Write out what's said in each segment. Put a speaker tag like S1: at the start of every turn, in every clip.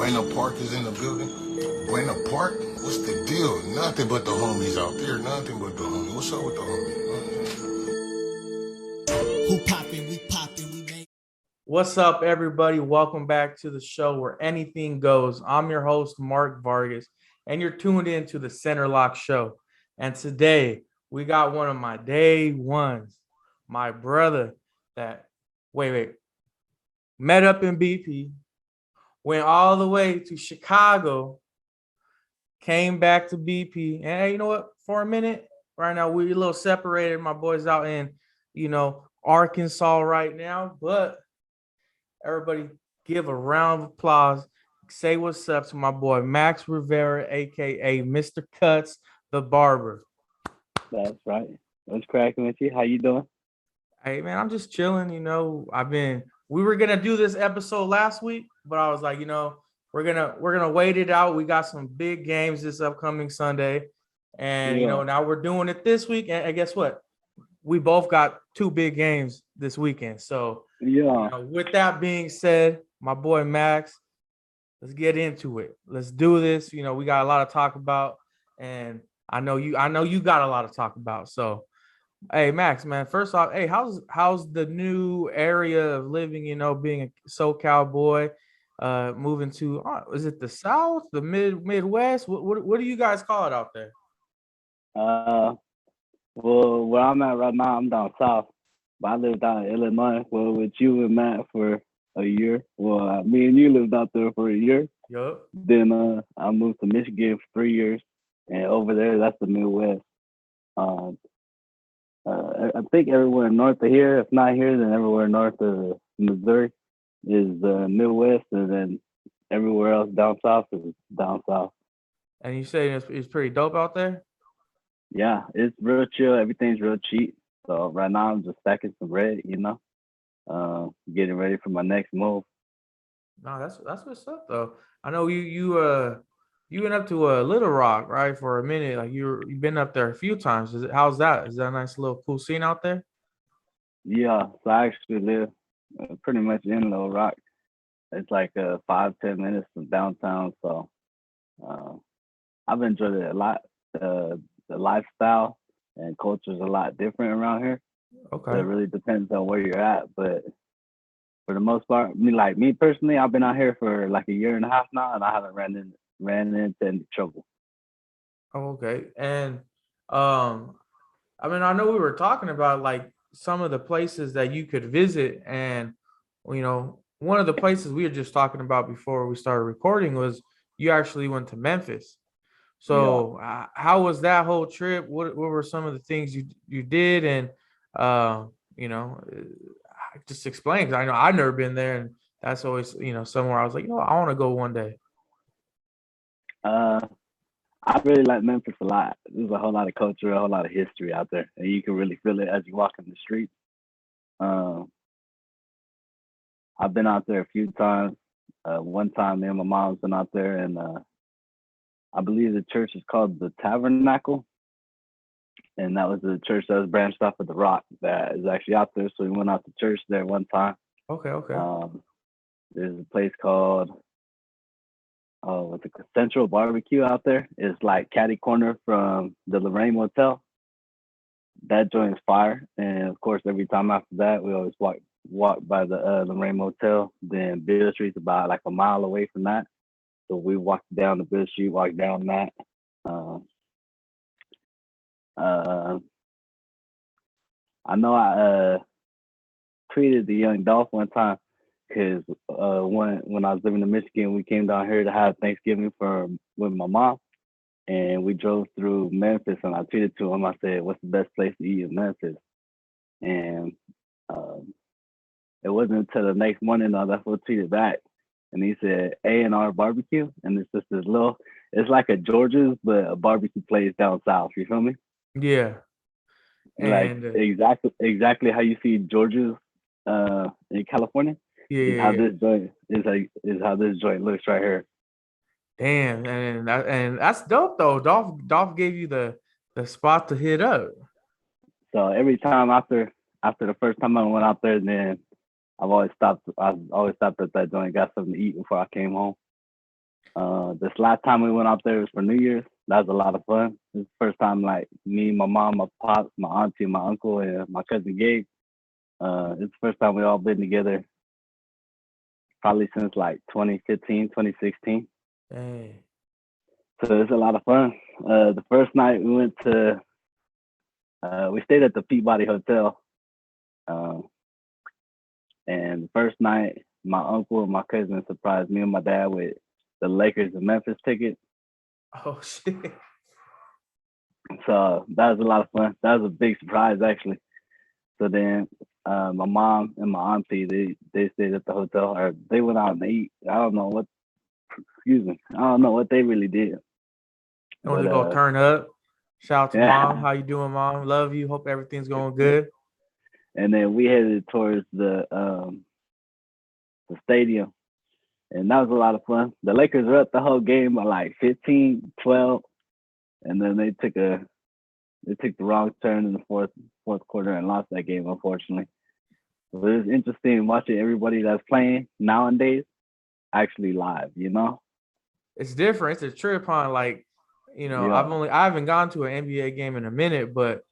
S1: Bueno Park is in the building. Bueno Park? What's the deal? Nothing but the homies out there. Nothing but the homies. What's up with the homies?
S2: Who poppin', we poppin', we make.
S3: What's up, everybody? Welcome back to the show where anything goes. I'm your host, Mark Vargas, and you're tuned in to the Center Lock Show. And today we got one of my day ones, my brother that met up in BP, went all the way to Chicago, came back to BP, and hey, you know what? For a minute, right now we're a little separated. My boy's out in, Arkansas right now, but everybody give a round of applause. Say what's up to my boy Max Rivera, aka Mr. Cuts, the barber.
S4: That's right. What's cracking with you? How you doing?
S3: Hey man, I'm just chilling. We were gonna do this episode last week, but I was like, we're gonna wait it out. We got some big games this upcoming Sunday, and now we're doing it this week. And guess what? We both got two big games this weekend. So with that being said, my boy Max, let's get into it. Let's do this. We got a lot to talk about, and I know you got a lot to talk about. So, hey Max, man, first off, hey, how's the new area of living? Being a SoCal boy, moving to is it the South, the Midwest? What do you guys call it out there?
S4: Well, where I'm at right now, I'm down south, but I lived out in Illinois. Well, with you and Matt for a year. Well, me and you lived out there for a year.
S3: Yup.
S4: Then I moved to Michigan for 3 years, and over there, that's the Midwest. I think everywhere north of here, if not here, then everywhere north of Missouri is the Midwest, and then everywhere else down south is down south.
S3: And you say it's pretty dope out there?
S4: Yeah, it's real chill. Everything's real cheap. So right now I'm just stacking some bread, getting ready for my next move.
S3: No, that's what's up though. I know you went up to Little Rock, right, for a minute. Like you've been up there a few times. How's that? Is that a nice little cool scene out there?
S4: Yeah, so I actually live pretty much in Little Rock. It's like 5-10 minutes from downtown. So I've enjoyed it a lot. The lifestyle and culture is a lot different around here.
S3: Okay.
S4: So it really depends on where you're at, but for the most part, me personally, I've been out here for like a year and a half now, and I haven't ran into any trouble.
S3: Oh, okay. And I know we were talking about like some of the places that you could visit, and one of the places we were just talking about before we started recording was you actually went to Memphis. So how was that whole trip? What were some of the things you did? And just explain, because I know I've never been there, and that's always somewhere I was like, I want to go one day.
S4: I really like Memphis a lot. There's a whole lot of culture, a whole lot of history out there, and you can really feel it as you walk in the streets. I've been out there a few times. One time, me and my mom's been out there, and I believe the church is called the Tabernacle, and that was the church that was branched off of the Rock that is actually out there. So we went out to church there one time.
S3: Okay.
S4: There's a place called what's it, Central Barbecue out there. It's like catty corner from the Lorraine Motel. That joint's fire, and of course, every time after that, we always walk by the Lorraine Motel. Then Bill Street's about like a mile away from that. So we walked down the Bill Street, walked down that. I know I treated the young Dolph one time because when I was living in Michigan, we came down here to have Thanksgiving with my mom, and we drove through Memphis, and I tweeted to him. I said, "What's the best place to eat in Memphis?" And it wasn't until the next morning that's what tweeted back. And he said A&R Barbecue, and it's just this little, it's like a George's, but a barbecue place down south. You feel me?
S3: Yeah.
S4: And like exactly how you see George's in California.
S3: Yeah.
S4: How this joint looks right here.
S3: Damn, and that's dope though. Dolph gave you the spot to hit up.
S4: So every time after the first time I went out there, then I've always stopped at that joint, got something to eat before I came home. This last time we went out there was for New Year's. That was a lot of fun. This is the first time like me, my mom, my pops, my auntie, my uncle, and my cousin Gabe. It's the first time we all been together probably since like 2015, 2016.
S3: Hey.
S4: So it's a lot of fun. The first night we went to, we stayed at the Peabody Hotel. And the first night, my uncle and my cousin surprised me and my dad with the Lakers and Memphis tickets.
S3: Oh shit.
S4: So that was a lot of fun. That was a big surprise actually. So then my mom and my auntie, they stayed at the hotel, or they went out and ate. I don't know what, excuse me, I don't know what they really did.
S3: You want to
S4: But
S3: go turn up? Shout out to
S4: yeah.
S3: mom. How you doing, mom? Love you. Hope everything's going good.
S4: And then we headed towards the stadium, and that was a lot of fun. The Lakers were up the whole game by like 15-12, and then they took the wrong turn in the fourth quarter and lost that game, unfortunately. So it was interesting watching everybody that's playing nowadays actually live, you know?
S3: It's different. It's a trip on like,
S4: Yeah.
S3: I haven't gone to an NBA game in a minute, but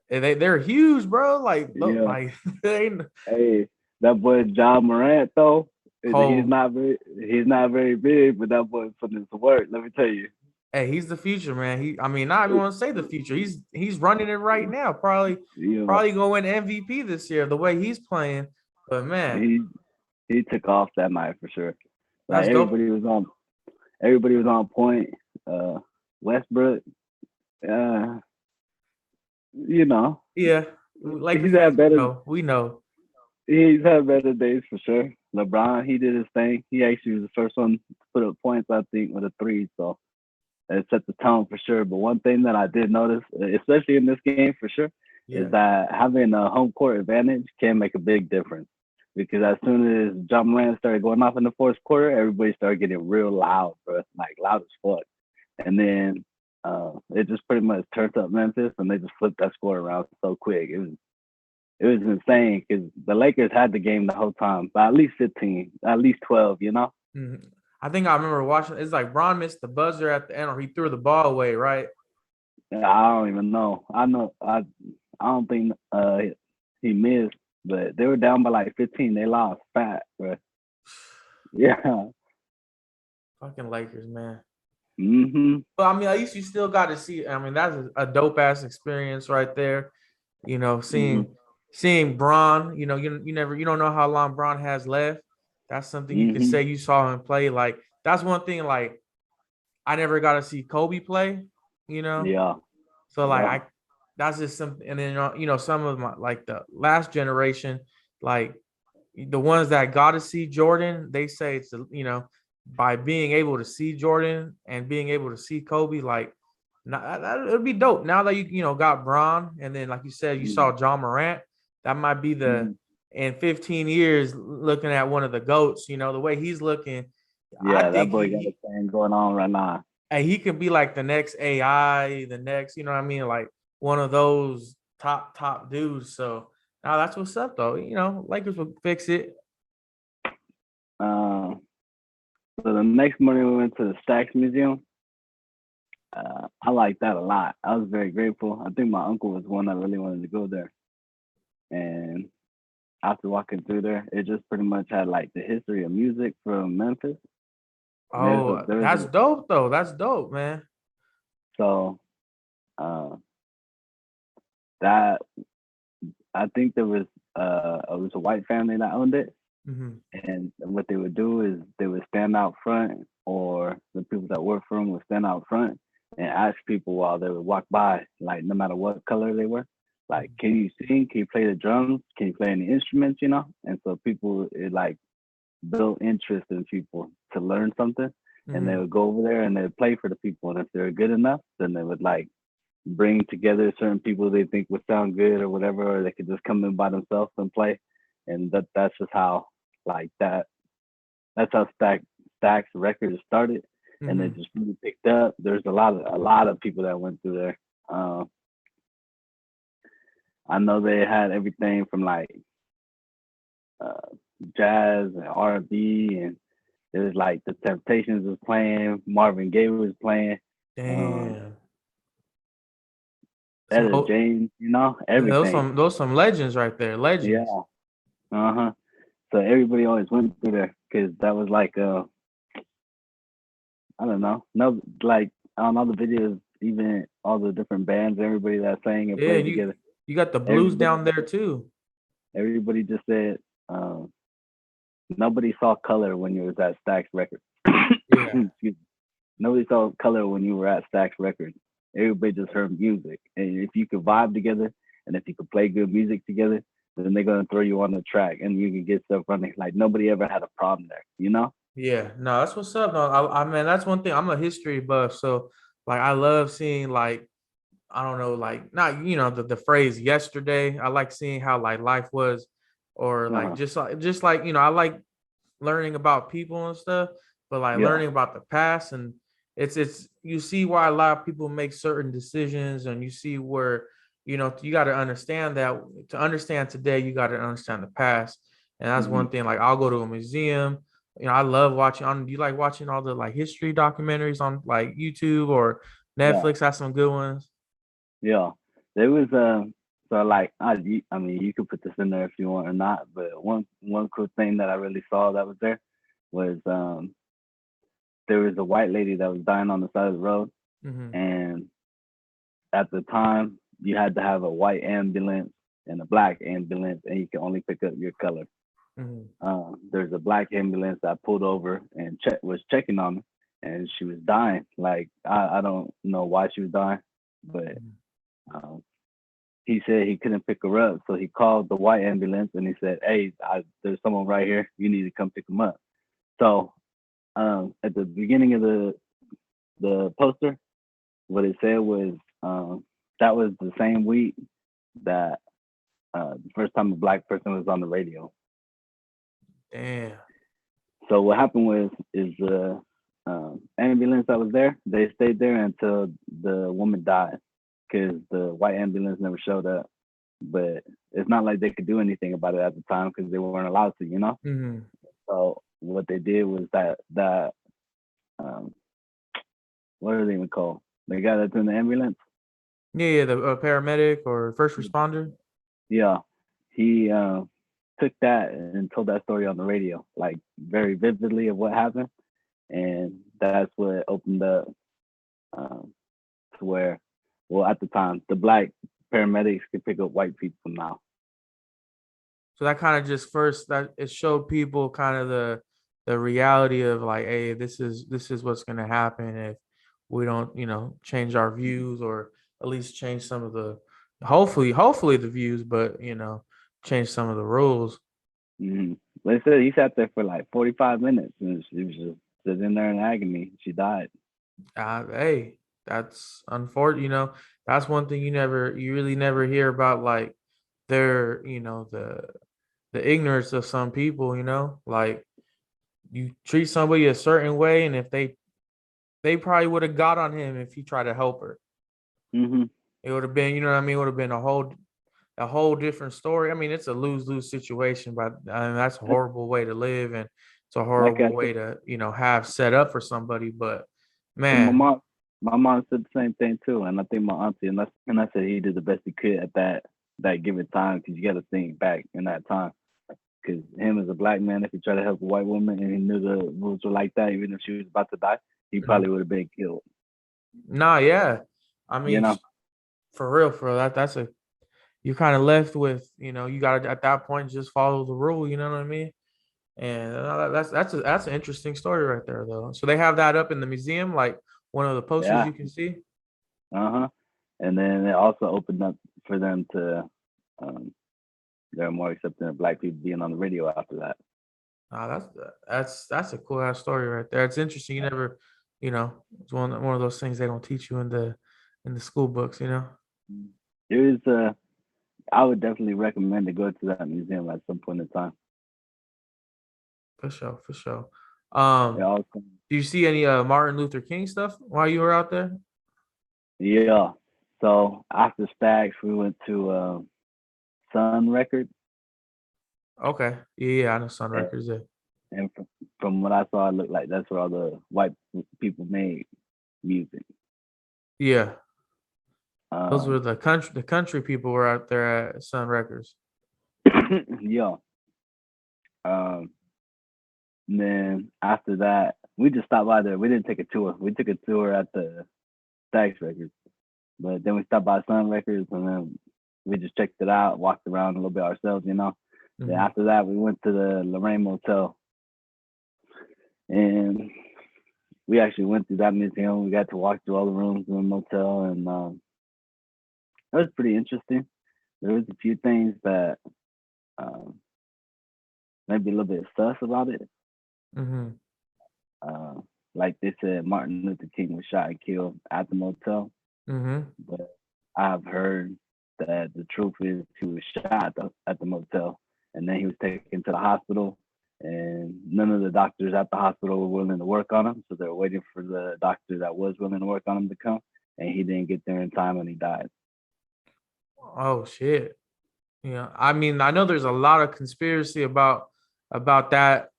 S3: they're huge, bro. Like, look,
S4: Yeah.
S3: like they
S4: Hey, that boy John Morant though, he's
S3: cold.
S4: not very big, but that boy putting in some work, let me tell you.
S3: Hey, he's the future, man. I mean, not even want to say the future. He's running it right now. Probably
S4: Yeah.
S3: going to win MVP this year, the way he's playing. But man,
S4: He took off that night for sure. Like
S3: that's dope.
S4: everybody was on point. Westbrook, you know,
S3: Yeah. Laker
S4: he's
S3: fans,
S4: had better
S3: we know.
S4: he's had better days for sure. LeBron, he did his thing. He actually was the first one to put up points, I think, with a three. So it set the tone for sure. But one thing that I did notice, especially in this game for sure,
S3: Yeah.
S4: is that having a home court advantage can make a big difference. Because as soon as John Moran started going off in the fourth quarter, everybody started getting real loud, bro, like loud as fuck. And then it just pretty much turned up Memphis, and they just flipped that score around so quick. It was insane because the Lakers had the game the whole time, by at least 15, at least 12, you know?
S3: Mhm. I think I remember watching. It's like Bron missed the buzzer at the end, or he threw the ball away, right?
S4: I don't even know. I don't think he missed, but they were down by like 15. They lost fat, bro. Yeah.
S3: Fucking Lakers, man.
S4: Mm-hmm.
S3: But I mean, at least you still got to see. I mean, that's a dope ass experience right there.
S4: Mm-hmm.
S3: Seeing Bron. You don't know how long Bron has left. That's something you could
S4: Mm-hmm.
S3: say you saw him play. Like that's one thing. Like I never got to see Kobe play. You know,
S4: Yeah.
S3: so like
S4: Yeah.
S3: I, that's just something. And then some of my like the last generation, like the ones that got to see Jordan, they say it's by being able to see Jordan and being able to see Kobe, like it'd be dope. Now that you got Bron, and then like you said, you saw John Morant, that might be
S4: Mm-hmm.
S3: in 15 years looking at one of the GOATs. The way he's looking, I
S4: Yeah, that
S3: think
S4: boy got a thing going on right now.
S3: he could be like the next AI, the next, what I mean, like one of those top dudes. So now that's what's up though. Lakers will fix it.
S4: So the next morning we went to the Stax Museum. I liked that a lot. I was very grateful. I think my uncle was one that really wanted to go there. And after walking through there, it just pretty much had like the history of music from Memphis.
S3: Oh, that's dope though. That's dope, man.
S4: So that I think there was it was a white family that owned it.
S3: Mm-hmm.
S4: And what they would do is they would stand out front, or the people that work for them would stand out front and ask people while they would walk by, like no matter what color they were, like, can you sing? Can you play the drums? Can you play any instruments? And so people, it like built interest in people to learn something, and they would go over there and they would play for the people. And if they're good enough, then they would like bring together certain people they think would sound good or whatever, or they could just come in by themselves and play. And that's just how like that's how Stax Records started, and it just really picked up. There's a lot of people that went through there. I know they had everything from like jazz and R&B and It was like the Temptations was playing, Marvin Gaye was playing,
S3: Damn. Some
S4: Etta
S3: old,
S4: James,
S3: yeah,
S4: everything.
S3: those some legends right there. Legends.
S4: Yeah. Uh-huh. So everybody always went through there because that was like I don't know. No, like on all the videos, even all the different bands, everybody that sang and
S3: Yeah,
S4: played together,
S3: you got the blues
S4: everybody
S3: down there too.
S4: everybody just said um, nobody saw color when you was at Stax Records.
S3: Yeah.
S4: Excuse me. Nobody saw color when you were at Stax Records. Everybody just heard music, and if you could vibe together, and if you could play good music together, then they're gonna throw you on the track, and you can get stuff running. Like nobody ever had a problem there, you know?
S3: Yeah, no, that's what's up. No, I mean that's one thing. I'm a history buff, so like I love seeing like I don't know, like not the phrase yesterday. I like seeing how like life was, or like
S4: Uh-huh.
S3: just like I like learning about people and stuff, but like
S4: Yeah.
S3: learning about the past, and it's you see why a lot of people make certain decisions, and you see where you got to understand that to understand today you got to understand the past, and that's
S4: Hmm.
S3: one thing. Like I'll go to a museum. I love watching on. Do you like watching all the like history documentaries on like YouTube or
S4: Yeah.
S3: Netflix? Has some good ones.
S4: Yeah. There was so like I mean you could put this in there if you want or not, but one cool thing that I really saw that was there was there was a white lady that was dying on the side of the road,
S3: Hmm.
S4: and at the time you had to have a white ambulance and a black ambulance, and you could only pick up your color.
S3: Hmm.
S4: There's a black ambulance that pulled over and was checking on her, and she was dying. Like I don't know why she was dying, but um, he said he couldn't pick her up, so he called the white ambulance and he said, "Hey, there's someone right here. You need to come pick him up." So at the beginning of the poster, what it said was that was the same week that the first time a black person was on the radio.
S3: Damn.
S4: So what happened was is the ambulance that was there, they stayed there until the woman died because the white ambulance never showed up. But it's not like they could do anything about it at the time because they weren't allowed to, you know.
S3: Hmm.
S4: So what they did was that um, what are they even called? The guy that's in the ambulance.
S3: Yeah, the paramedic or first responder.
S4: Yeah, he took that and told that story on the radio, like very vividly of what happened, and that's what opened up um, to where, well, at the time, the black paramedics could pick up white people now.
S3: So that kind of just first that it showed people kind of the reality of like, hey, this is what's gonna happen if we don't, change our views or at least change some of the hopefully the views, but change some of the rules.
S4: Mm-hmm. They said he sat there for like 45 minutes and she was just sitting there in agony. She died.
S3: Hey, that's unfortunate. That's one thing you really never hear about, like their, the ignorance of some people. Like you treat somebody a certain way, and if they probably would have got on him if he tried to help her.
S4: Mm-hmm.
S3: It would have been, what I mean, it would have been a whole different story. I mean, it's a lose-lose situation, but I mean, that's a horrible way to live, and it's a
S4: Like I
S3: horrible
S4: said,
S3: way to, have set up for somebody. But
S4: and
S3: man,
S4: my mom said the same thing too, and I think my auntie and I said he did the best he could at that given time because you got to think back in that time because him as a black man, if he tried to help a white woman and he knew the rules were like that, even if she was about to die, he
S3: mhm.
S4: probably would have been killed.
S3: Nah, yeah. I
S4: You
S3: mean,
S4: know.
S3: for real, that's a you kind of left with, you got to at that point just follow the rule. You know what I mean? And that's an interesting story right there, though. So they have that up in the museum, like one of the posters
S4: Yeah.
S3: you can see.
S4: Uh-huh. And then it also opened up for them to um they're more accepting of black people being on the radio after that.
S3: That's a cool ass story right there. It's interesting. You never, it's one of those things they don't teach you in the school books.
S4: It was I would definitely recommend to go to that museum at some point in time.
S3: For sure, for sure.
S4: It
S3: Um,
S4: also,
S3: do you see any Martin Luther King stuff while you were out there?
S4: yeah. So after Stags we went to Sun Records.
S3: Okay, yeah, I know Sun
S4: And,
S3: Records. Yeah.
S4: And from what I saw, it looked like that's where all the white people made music.
S3: Yeah, those were
S4: Um,
S3: the country people were out there at Sun Records.
S4: yeah. Um, and then after that, we just stopped by there. We didn't take a tour. We took a tour at the Stax Records, but then we stopped by Sun Records, and then we just checked it out, walked around a little bit ourselves, you know. Then
S3: Mhm.
S4: after that, we went to the Lorraine Motel, and we actually went through that museum. We got to walk through all the rooms in the motel, and it was pretty interesting. There was a few things that um, maybe a little bit sus about it.
S3: Mhm.
S4: Uh, like they said, Martin Luther King was shot and killed at the motel,
S3: Mhm.
S4: but I've heard that the truth is he was shot at the motel, and then he was taken to the hospital, and none of the doctors at the hospital were willing to work on him, so they were waiting for the doctor that was willing to work on him to come, and he didn't get there in time, and he died.
S3: Oh shit. Yeah, I mean, I know there's a lot of conspiracy about that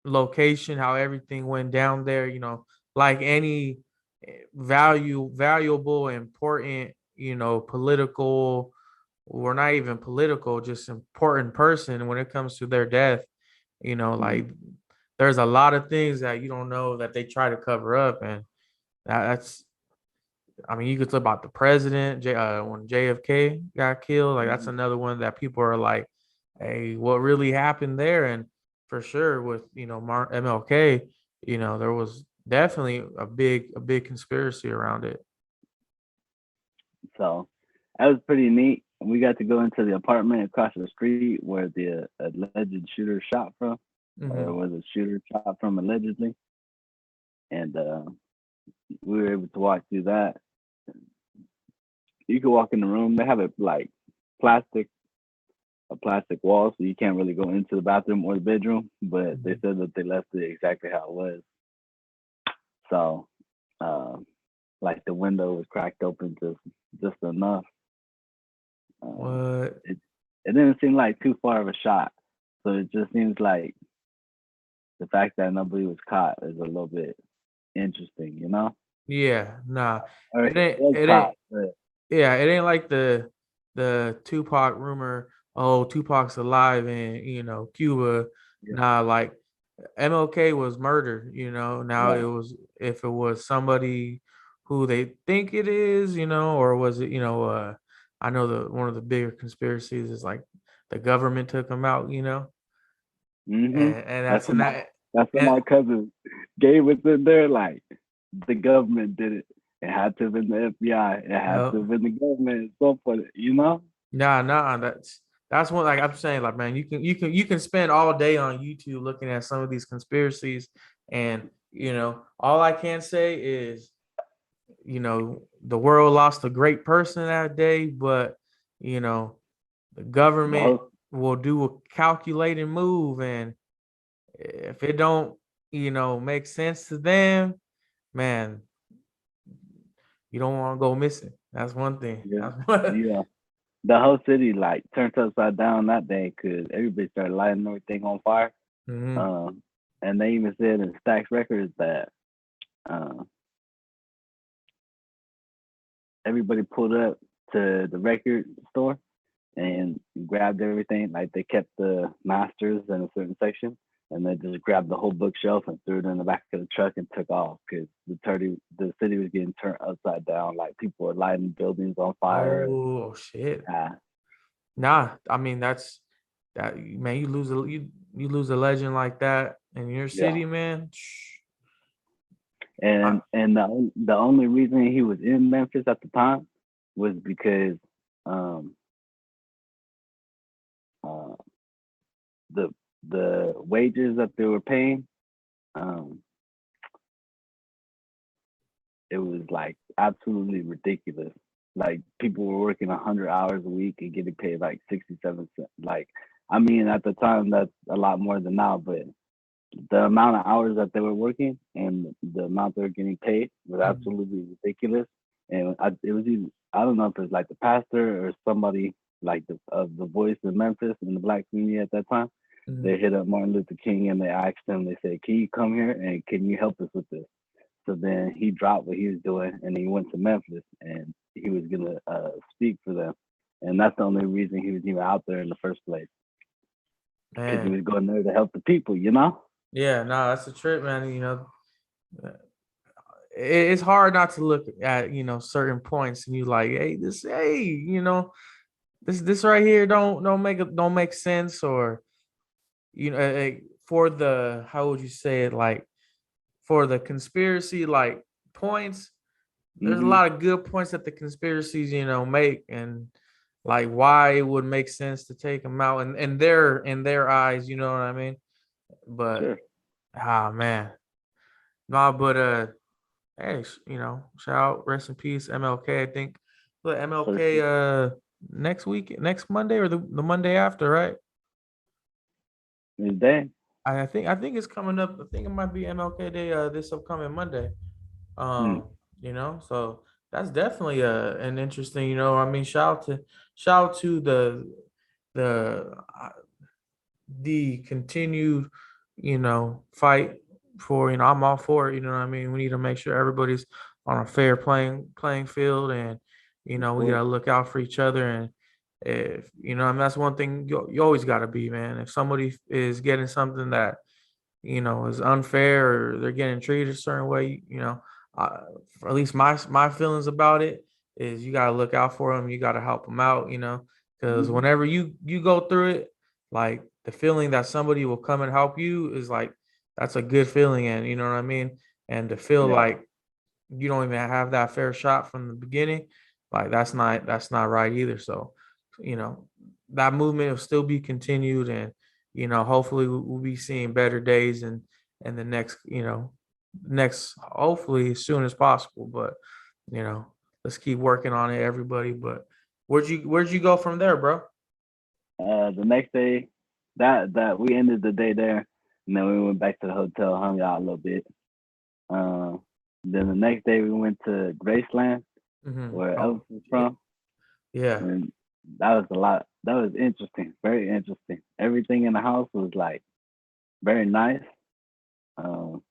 S3: location, how everything went down there, like any valuable, important, political or not even political, just important person when it comes to their death,
S4: Mm-hmm.
S3: like there's a lot of things that you don't know that they try to cover up, and that's I mean, you could talk about the president, when JFK got killed. Like that's
S4: Mm-hmm.
S3: another one that people are like, "Hey, what really happened there?" And for sure, with MLK, there was definitely a big conspiracy around it.
S4: So that was pretty neat. We got to go into the apartment across the street where the alleged shooter shot from, or
S3: Hmm.
S4: where the shooter shot from allegedly, and we were able to walk through that. You can walk in the room. They have it like plastic, a plastic wall, so you can't really go into the bathroom or the bedroom. But they said that they left it exactly how it was. So, uh, like the window was cracked open just enough. Um,
S3: What?
S4: it it didn't seem like too far of a shot. So it just seems like the fact that nobody was caught is a little bit interesting, you know?
S3: Yeah, nah.
S4: Or
S3: It
S4: he
S3: ain't.
S4: was
S3: It
S4: caught,
S3: ain't.
S4: but
S3: Yeah, it ain't like the Tupac rumor. Oh, Tupac's alive in Cuba.
S4: yeah,
S3: Nah, like MLK was murdered. Now
S4: right.
S3: if it was somebody who they think it is, or was it I know the one of the bigger conspiracies is like the government took him out.
S4: Mhm.
S3: And
S4: That's
S3: that's
S4: what
S3: in
S4: my
S3: that.
S4: that's what
S3: And
S4: my cousin Gabe was in there like the government did it. It had to have been the FBI. It had to
S3: uh,
S4: have been the government at some point, you know?
S3: nah, that's one, like I'm saying, like, man, you can spend all day on YouTube looking at some of these conspiracies, and all I can say is, the world lost a great person that day, but the
S4: The
S3: government
S4: whole
S3: will do a calculated move, and if it don't, make sense to them, man, you don't want to go missing. That's one thing.
S4: yeah.
S3: That's what.
S4: Yeah. The whole city like turned upside down that day because everybody started lighting everything on fire.
S3: Mhm.
S4: Um, and they even said in Stax Records that uh, everybody pulled up to the record store and grabbed everything. Like they kept the masters in a certain section, and they just grabbed the whole bookshelf and threw it in the back of the truck and took off because the city was getting turned upside down. Like people were lighting buildings on fire.
S3: Oh shit.
S4: Uh,
S3: Nah, I mean that, man. You lose a legend like that in your
S4: yeah,
S3: city, man. I,
S4: and the only reason he was in Memphis at the time was because um uh the the wages that they were paying um it was like absolutely ridiculous. Like people were working 100 hours a week and getting paid like 67 cents. Like, I mean, at the time that's a lot more than now, but the amount of hours that they were working and the amount they were getting paid was
S3: Mhm.
S4: absolutely ridiculous. And it was even, I don't know if it was like the pastor or somebody like the voice in Memphis in the black community at that time. They hit up Martin Luther King and they asked him, they said, can you come here and can you help us with this? So then he dropped what he was doing and he went to Memphis and he was going to speak for them. And that's the only reason he was even out there in the first place. Because he
S3: Man.
S4: was going there to help the people, you know?
S3: Yeah, no, that's a trip, man. It's hard not to look at, certain points and you like, hey, this right here don't make sense, or for the, how would you say it, like for the conspiracy like points, there's a
S4: Mm-hmm.
S3: lot of good points that the conspiracies make, and like why it would make sense to take them out and in their eyes, you know what I mean? But
S4: Sure.
S3: man, no, but hey, shout out, rest in peace, MLK. I think the
S4: For sure.
S3: MLK next Monday or the Monday after, right?
S4: His day.
S3: I think it's coming up. I think it might be MLK Day this upcoming Monday.
S4: Hmm.
S3: So that's definitely an interesting, I mean, shout out to the the continued, fight for, I'm all for it, you know what I mean? We need to make sure everybody's on a fair playing field, and
S4: Of
S3: we
S4: course.
S3: gotta look out for each other. And if I mean, that's one thing you always gotta be, man. If somebody is getting something that is unfair, or they're getting treated a certain way, uh, for at least my feelings about it is, you got to look out for them. You got to help them out, because
S4: Mm-hmm.
S3: whenever you go through it, like the feeling that somebody will come and help you is like, that's a good feeling. And you know what I mean? And to feel
S4: Yeah.
S3: like you don't even have that fair shot from the beginning, like that's not right either. So, you know, that movement will still be continued, and hopefully we'll be seeing better days and the next, hopefully as soon as possible. But you know, let's keep working on it, everybody. But where'd you go from there, bro?
S4: The next day, that we ended the day there, and then we went back to the hotel, hung out a little bit. Uh, then the next day we went to Graceland, where Elvis
S3: Oh,
S4: is
S3: yeah,
S4: from,
S3: yeah,
S4: and that was a lot. That was interesting, very interesting. Everything in the house was like very nice. Um,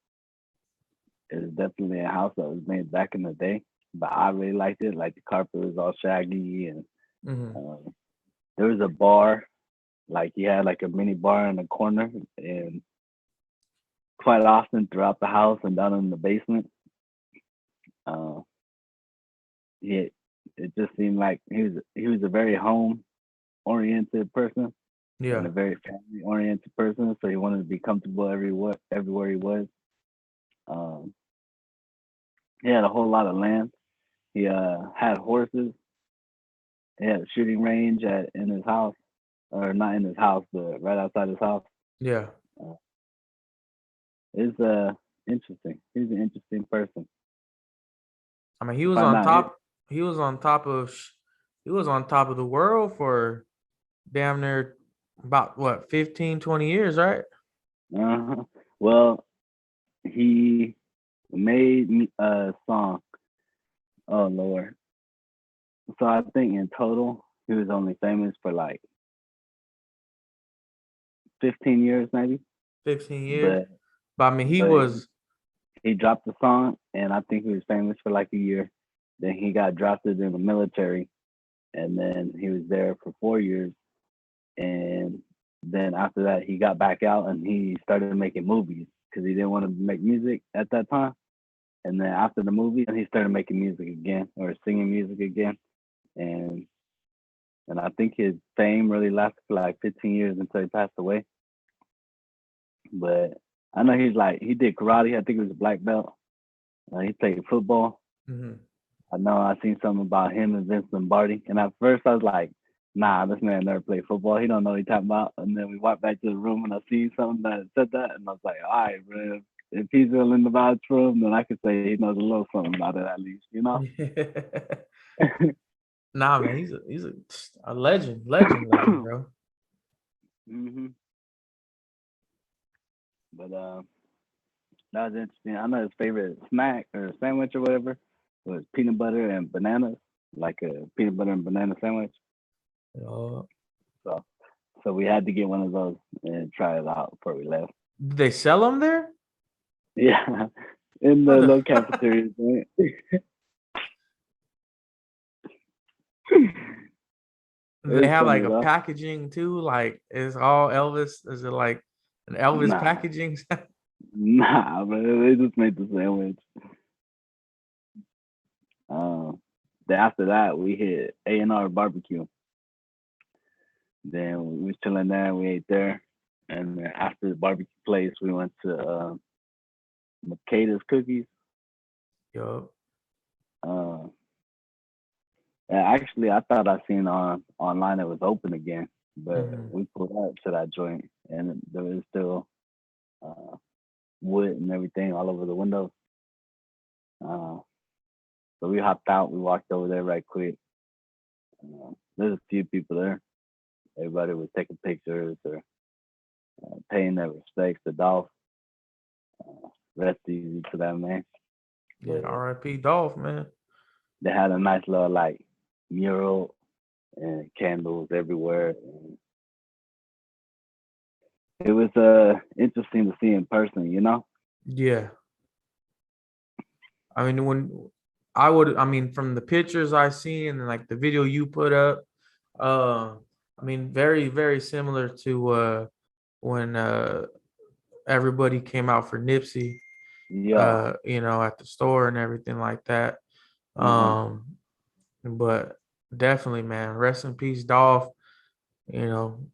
S4: it was definitely a house that was made back in the day, but I really liked it. Like the carpet was all shaggy, and
S3: hmm
S4: um, there was a bar. Like he had like a mini bar in the corner, and quite often throughout the house and down in the basement. Uh, it just seemed like he was a very home oriented person and
S3: yeah,
S4: a very family oriented person. So he wanted to be comfortable everywhere he was. Um, he had a whole lot of land. He had horses. He had a shooting range in his house, or not in his house, but right outside his house.
S3: yeah.
S4: Uh, it's interesting. He's an interesting person.
S3: I mean, he
S4: To
S3: was
S4: find
S3: on
S4: out here.
S3: top. He was on top of. He was on top of the world for damn near about what, 15, 20 years, right?
S4: Well, he made a song. Oh Lord. So I think in total he was only famous for like 15 years maybe.
S3: 15 years.
S4: But
S3: But I mean, he
S4: but
S3: was,
S4: he dropped the song and I think he was famous for like a year. Then he got drafted in the military and then he was there for 4 years. And then after that he got back out and he started making movies because he didn't want to make music at that time. And then after the movie, he started making music again or singing music again. And and I think his fame really lasted for like 15 years until he passed away. But I know he did karate. I think he was a black belt. He played football.
S3: mhm.
S4: I know I seen something about him and Vince Lombardi. And at first I was like, nah, this man never played football. He don't know what he's talking about. And then we walked back to the room and I seen something that said that. And I was like, all right, bro. If he's willing to vouch for him, then I could say he knows a little something about it at least, you know?
S3: Nah, man, he's a legend, bro.
S4: hmm But that was interesting. I know his favorite snack or sandwich or whatever was peanut butter and bananas, like a peanut butter and banana sandwich.
S3: You know,
S4: So So we had to get one of those and try it out before we left.
S3: Did they sell them there?
S4: Yeah, in the
S3: What the-
S4: little cafeteria.
S3: Do they have like a packaging too? Like it's all Elvis? Is it like an Elvis
S4: Nah.
S3: packaging?
S4: Nah, man, they just made the sandwich. Then after that, we hit A&R Barbecue. Then we was chilling there, we ate there. And then after the barbecue place, we went to Makeda's Cookies.
S3: Yo,
S4: Actually, I thought I seen online it was open again, but
S3: Mhm.
S4: we pulled up to that joint, and there was still wood and everything all over the windows. So we hopped out. We walked over there right quick. There's a few people there. Everybody was taking pictures or paying their respects to Dolph. Rest easy to that man.
S3: yeah, R.I.P. Dolph, man.
S4: They had a nice little like mural and candles everywhere. And it was interesting to see in person, you know?
S3: Yeah. I mean, from the pictures I seen and like the video you put up, I mean, very, very similar to when everybody came out for Nipsey,
S4: Yeah.
S3: at the store and everything like that. But definitely, man, rest in peace, Dolph. You know,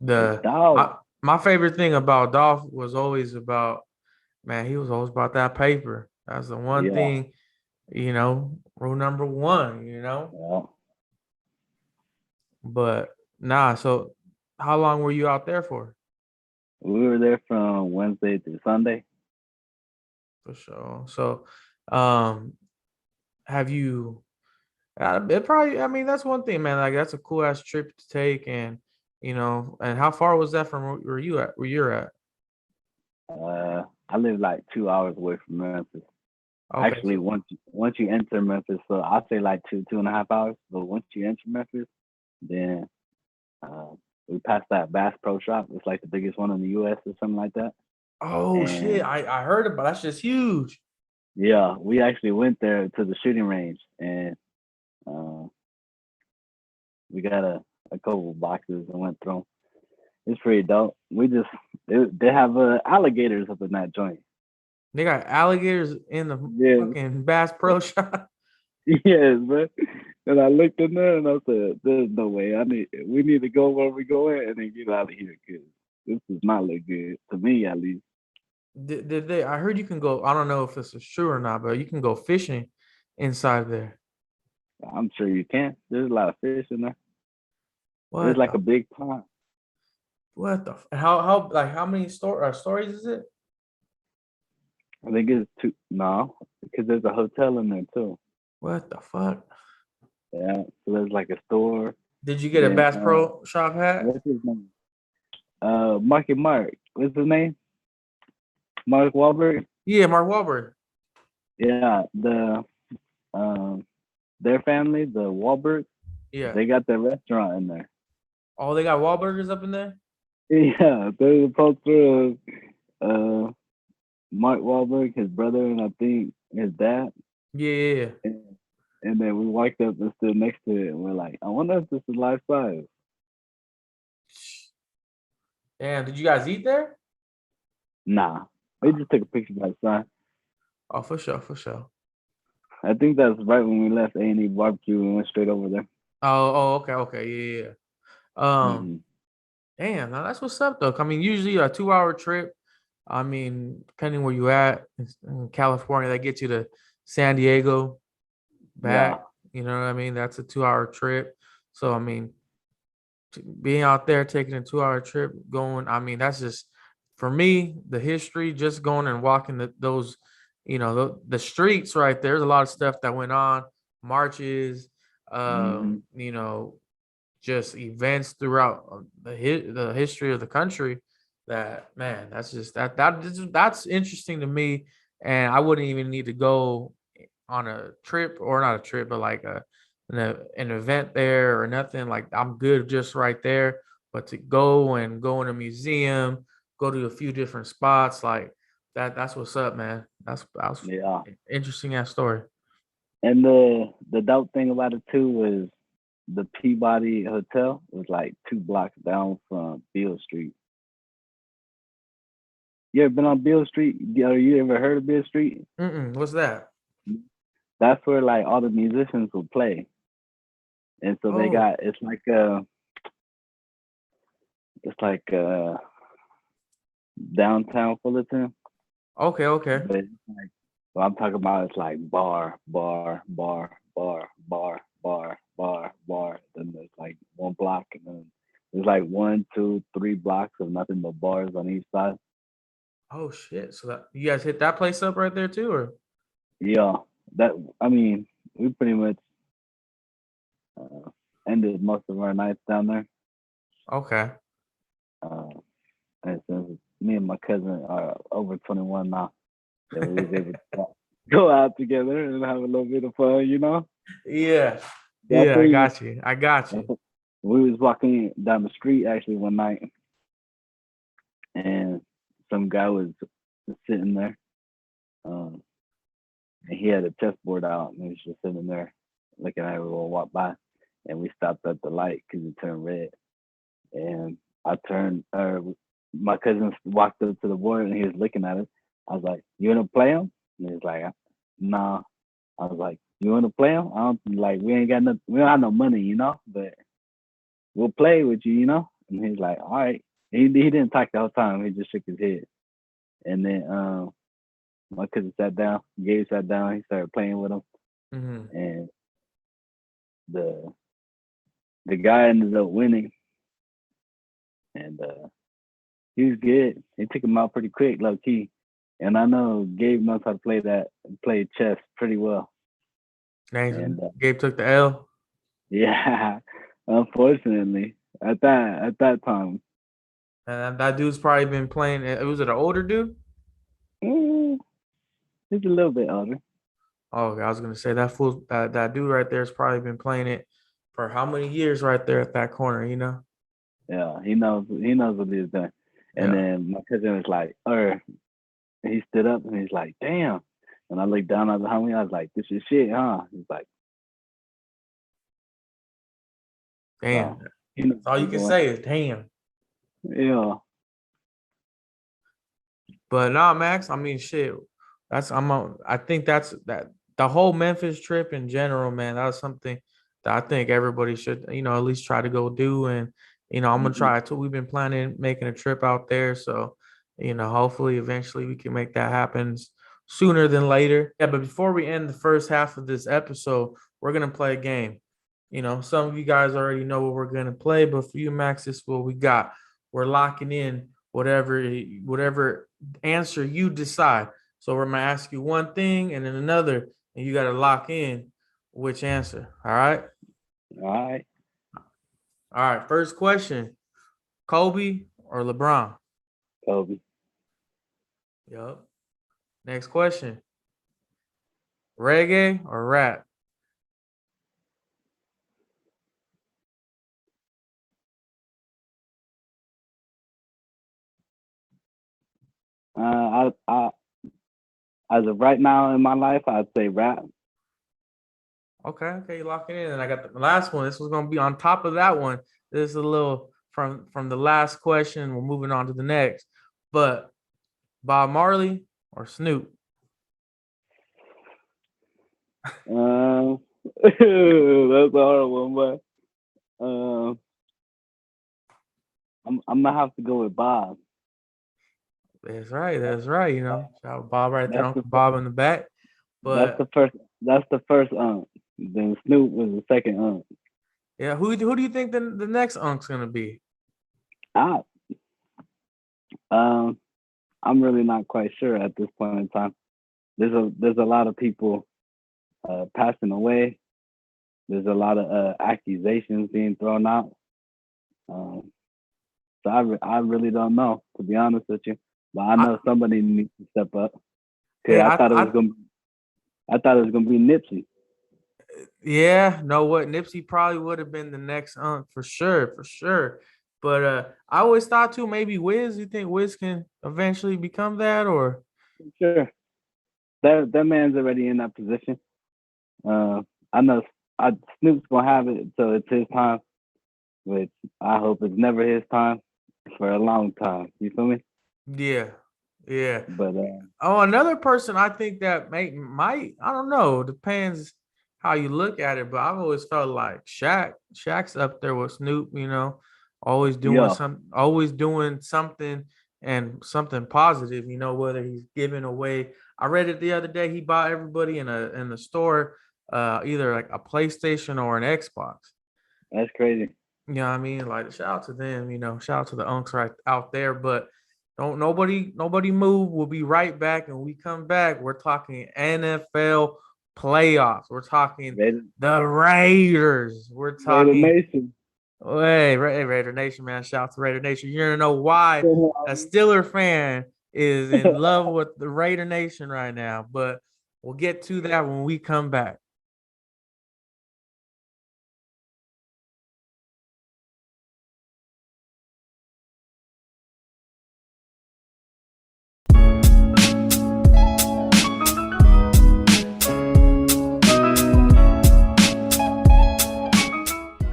S4: Dolph.
S3: my favorite thing about Dolph was always about, man, he was always about that paper. That's the one
S4: Yeah.
S3: thing, rule number one,
S4: Yeah.
S3: But nah, so how long were you out there for?
S4: We were there from Wednesday through Sunday.
S3: For sure. So, have you, it probably, I mean, that's one thing, man. Like, that's a cool ass trip to take. And, and how far was that from where you're at?
S4: I live like 2 hours away from Memphis.
S3: Okay.
S4: Actually, once you enter Memphis, so I'd say like 2.5 hours. But once you enter Memphis, then we passed that Bass Pro Shop. It's like the biggest one in the U.S. or something like that.
S3: Oh, shit. I heard about that's just huge.
S4: Yeah, we actually went there to the shooting range, and we got a couple of boxes and went through 'em. It's pretty dope. They have alligators up in that joint.
S3: They got alligators in the
S4: Yeah.
S3: fucking Bass Pro Shop.
S4: Yes, man. And I looked in there and I said, "There's no way. We need to go where we go at and then get out of here because this does not look good to me, at least."
S3: Did they? I heard you can go. I don't know if this is true or not, but you can go fishing inside there.
S4: I'm sure you can. There's a lot of fish in there.
S3: What?
S4: There's like a big pond.
S3: What the? How many stories is it?
S4: I think it's two. No, because there's a hotel in there too.
S3: What the fuck?
S4: Yeah. So there's like a store.
S3: Did you get a Bass Pro Shop hat?
S4: What's his name? Marky Mark. What's his name? Mark Wahlberg.
S3: Yeah, Mark Wahlberg.
S4: Yeah. Their family, the Wahlberg.
S3: Yeah.
S4: They got their restaurant in there.
S3: Oh, they got Wahlburgers up in there?
S4: Yeah, there's a poster of Mark Wahlberg, his brother, and I think his dad.
S3: Yeah.
S4: And then we walked up and stood next to it, and we're like, I wonder if this is life size.
S3: Damn, did you guys eat there?
S4: Nah, we just took a picture by the sign.
S3: Oh, for sure, for sure.
S4: I think that's right when we left A&E Barbecue and went straight over there.
S3: Okay, yeah. Damn, now that's what's up though. I mean, usually a 2-hour trip. I mean, depending where you at in California, that gets you to San Diego back.
S4: Yeah.
S3: You know what I mean? That's a 2-hour trip. So I mean, being out there taking a 2-hour trip, going. I mean, that's just for me the history. Just going and walking those, the streets right there. There's a lot of stuff that went on, marches, just events throughout the history of the country. That, man, that's just that's interesting to me, and I wouldn't even need to go on a trip, or not a trip, but like an event there or nothing. Like, I'm good just right there. but to go in a museum, go to a few different spots like that's what's up, man. That's
S4: Yeah.
S3: interesting ass story.
S4: And the dope thing about it too was the Peabody Hotel was like 2 blocks down from Beale Street. You ever been on Beale Street? Or you ever heard of Beale Street?
S3: What's that?
S4: That's where like all the musicians will play. And so they
S3: Oh,
S4: got it's like downtown Fullerton.
S3: okay.
S4: But it's like what I'm talking about is like bar, bar, bar, bar, bar, bar, bar, bar. Then there's like 1 block, and then there's like 1, 2, 3 blocks of nothing but bars on each side.
S3: Oh shit. So that you guys hit that place up right there too, or
S4: Yeah, that I mean, we pretty much ended most of our nights down there.
S3: okay.
S4: Uh, and since me and my cousin are over 21 now, then we was able to go out together and have a little bit of fun, you know.
S3: Yeah.
S4: That's
S3: Yeah,
S4: where
S3: I
S4: you,
S3: got you. I got you.
S4: we was walking down the street actually one night, and some guy was sitting there, and he had a chessboard out, and he was just sitting there looking at everyone walk by, and we stopped at the light because it turned red, and my cousin walked up to the board and he was looking at it. I was like, "You wanna play him?" And he was like, "Nah." I was like, "You wanna play him? I don't like we ain't got no we don't have no money, you know, but we'll play with you, you know." And he's like, "All right." He didn't talk the whole time. He just shook his head. And then my cousin sat down. Gabe sat down. He started playing with him,
S3: Mm-hmm.
S4: and the guy ended up winning, and he was good. He took him out pretty quick, low key. And I know Gabe knows how to play chess pretty well.
S3: Nice.
S4: And
S3: Gabe took the L.
S4: yeah, unfortunately, at that time,
S3: And that dude's probably been playing. Was it an older dude?
S4: mm, he's a little bit older.
S3: Oh, okay, I was gonna say that fool that dude right there has probably been playing it for how many years right there at that corner, you know?
S4: Yeah, he knows what he's doing. And
S3: Yeah.
S4: then my cousin was like, or he stood up and he's like, "Damn." And I looked down at the homie. I was like, "This is shit, huh?" He's like,
S3: Damn.
S4: "So you know
S3: That's all
S4: what
S3: you
S4: he's
S3: can
S4: doing."
S3: say is damn.
S4: Yeah,
S3: But nah, Max, I mean shit. I think that's that the whole Memphis trip in general, man, that was something that I think everybody should, at least try to go do. And I'm gonna
S4: mhm,
S3: try to. We've been planning making a trip out there. So, hopefully eventually we can make that happen sooner than later. Yeah, but before we end the first half of this episode, we're gonna play a game. Some of you guys already know what we're gonna play, but for you, Max, this is what we got. We're locking in whatever answer you decide. So we're gonna ask you one thing and then another, and you gotta lock in which answer. All right.
S4: all right,
S3: All right. First question: Kobe or LeBron?
S4: Kobe.
S3: Yep. Next question: reggae or rap?
S4: I as of right now in my life, I'd say rap.
S3: Okay, you lock it in. And I got the last one. This was gonna be on top of that one. This is a little from the last question. We're moving on to the next. But Bob Marley or Snoop?
S4: That's a hard one, but I'm gonna have to go with Bob.
S3: That's right. That's right. Shout out Bob right there,
S4: That's
S3: Uncle
S4: the
S3: Bob in the back.
S4: that's
S3: But
S4: the first that's the first Then Snoop was the second
S3: yeah, who do you think the next unc's gonna be?
S4: I um I'm really not quite sure at this point in time. There's a lot of people passing away. There's a lot of accusations being thrown out. Um, so I really don't know, to be honest with you. But I
S3: I,
S4: know somebody needs to step up. Cause
S3: hey,
S4: I thought it was gonna be Nipsey.
S3: yeah, know what? Nipsey probably would have been the next unk for sure, for sure. But I always thought too, maybe Wiz. You think Wiz can eventually become that, or
S4: Sure. That man's already in that position. Uh, I know Snoop's gonna have it until it's his time, which I hope it's never his time for a long time. You feel me?
S3: yeah, yeah.
S4: But
S3: Oh, another person I think that might I don't know, depends how you look at it, but I've always felt like Shaq. Shaq's up there with Snoop,
S4: yo,
S3: always doing something and something positive, whether he's giving away. I read it the other day, he bought everybody in the store either like a PlayStation or an Xbox.
S4: that's crazy.
S3: You know what I mean? Like shout out to them, shout out to the unks right out there. But don't nobody move. We'll be right back. And we come back. We're talking NFL playoffs. We're talking
S4: Raider,
S3: the Raiders. We're
S4: Raider
S3: talking
S4: Nation.
S3: Raider Nation, man. Shout out to Raider Nation. You're gonna know why a Steeler fan is in love with the Raider Nation right now. But we'll get to that when we come back.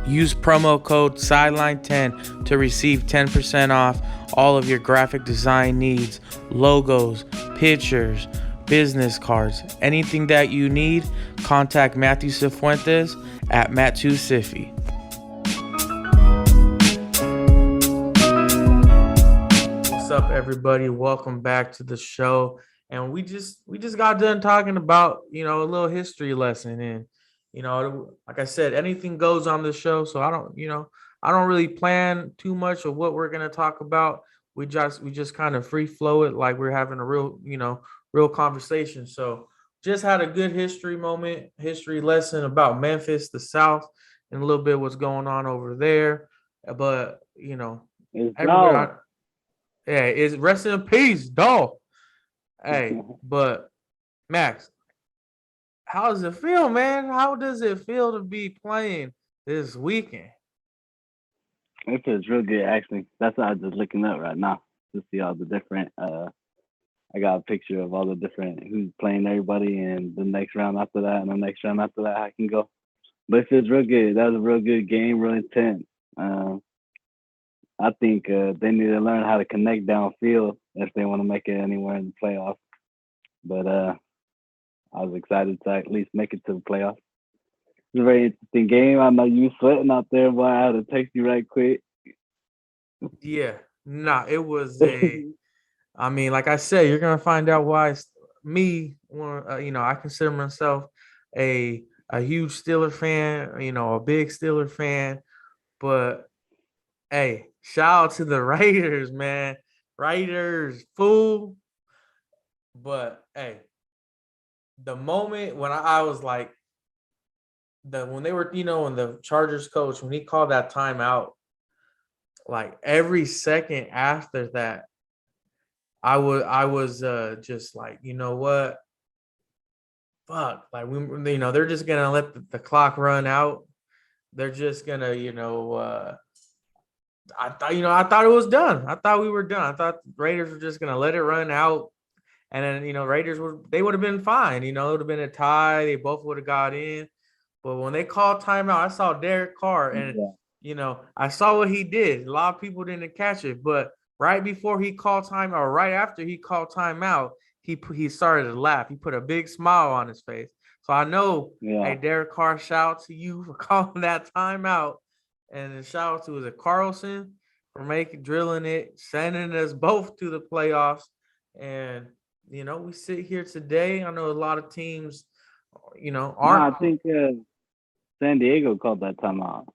S3: Use promo code Sideline10 to receive 10% off all of your graphic design needs, logos, pictures, business cards, anything that you need. Contact Matthew Cifuentes at Matt2Siffy. What's up, everybody? Welcome back to the show. And we just got done talking about, a little history lesson. And like I said, anything goes on the show. So I don't really plan too much of what we're gonna talk about. We just kind of free flow it like we're having a real conversation. So just had a good history lesson about Memphis, the South, and a little bit what's going on over there. But
S4: It's
S3: everybody,
S4: dog.
S3: yeah, is rest in peace, dog. Hey, but Max, how does it feel, man? How does it feel to be playing this weekend?
S4: It feels real good, actually. That's what I was just looking up right now to see all the different. I got a picture of all the different who's playing everybody, and the next round after that, and the next round after that, I can go. But it feels real good. That was a real good game, real intense. I think they need to learn how to connect downfield if they want to make it anywhere in the playoffs. But I was excited to at least make it to the playoffs. It was a very interesting game. I know you sweating out there, boy. I had to text you right quick.
S3: Yeah, nah, it was a. I mean, like I said, you're gonna find out why I consider myself a huge Steeler fan, a big Steeler fan. But hey, shout out to the Raiders, man. Raiders, fool. But hey, the moment when I was like, when they were, when the Chargers coach, when he called that timeout, like every second after that, I was just like, you know what? Fuck. Like they're just gonna let the clock run out. They're just gonna, I thought it was done. I thought we were done. I thought the Raiders were just gonna let it run out. And then, Raiders would have been fine. It would have been a tie. They both would have got in. But when they called timeout, I saw Derek Carr, and
S4: Yeah.
S3: I saw what he did. A lot of people didn't catch it, but right before he called timeout, right after he called timeout, he started to laugh. He put a big smile on his face. So I know, hey, Derek Carr, shout out to you for calling that timeout, and then shout out to Carlson for drilling it, sending us both to the playoffs, and we sit here today. I know a lot of teams, aren't.
S4: I think San Diego called that timeout.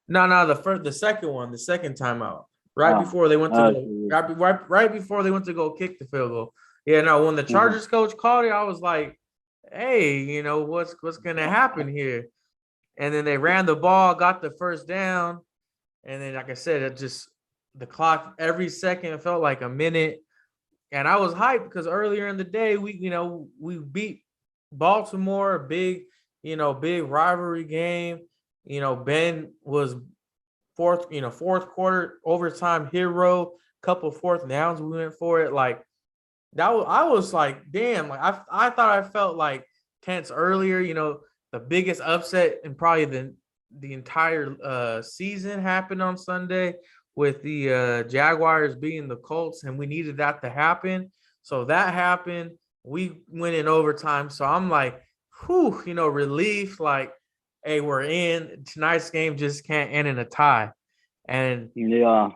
S3: No, the second timeout, right before they went to go, right before they went to go kick the field goal. Yeah, no, when the Chargers coach called it, I was like, hey, what's gonna happen here? And then they ran the ball, got the first down, and then, like I said, it just the clock every second felt like a minute. And I was hyped because earlier in the day we beat Baltimore, big rivalry game. Ben was fourth quarter overtime hero, couple fourth downs we went for it. Like I was like, damn, like I thought I felt like tense earlier, the biggest upset in probably the entire season happened on Sunday with the Jaguars beating the Colts, and we needed that to happen. So that happened. We went in overtime. So I'm like, whew, relief, like, hey, we're in. Tonight's game just can't end in a tie. And
S4: Yeah.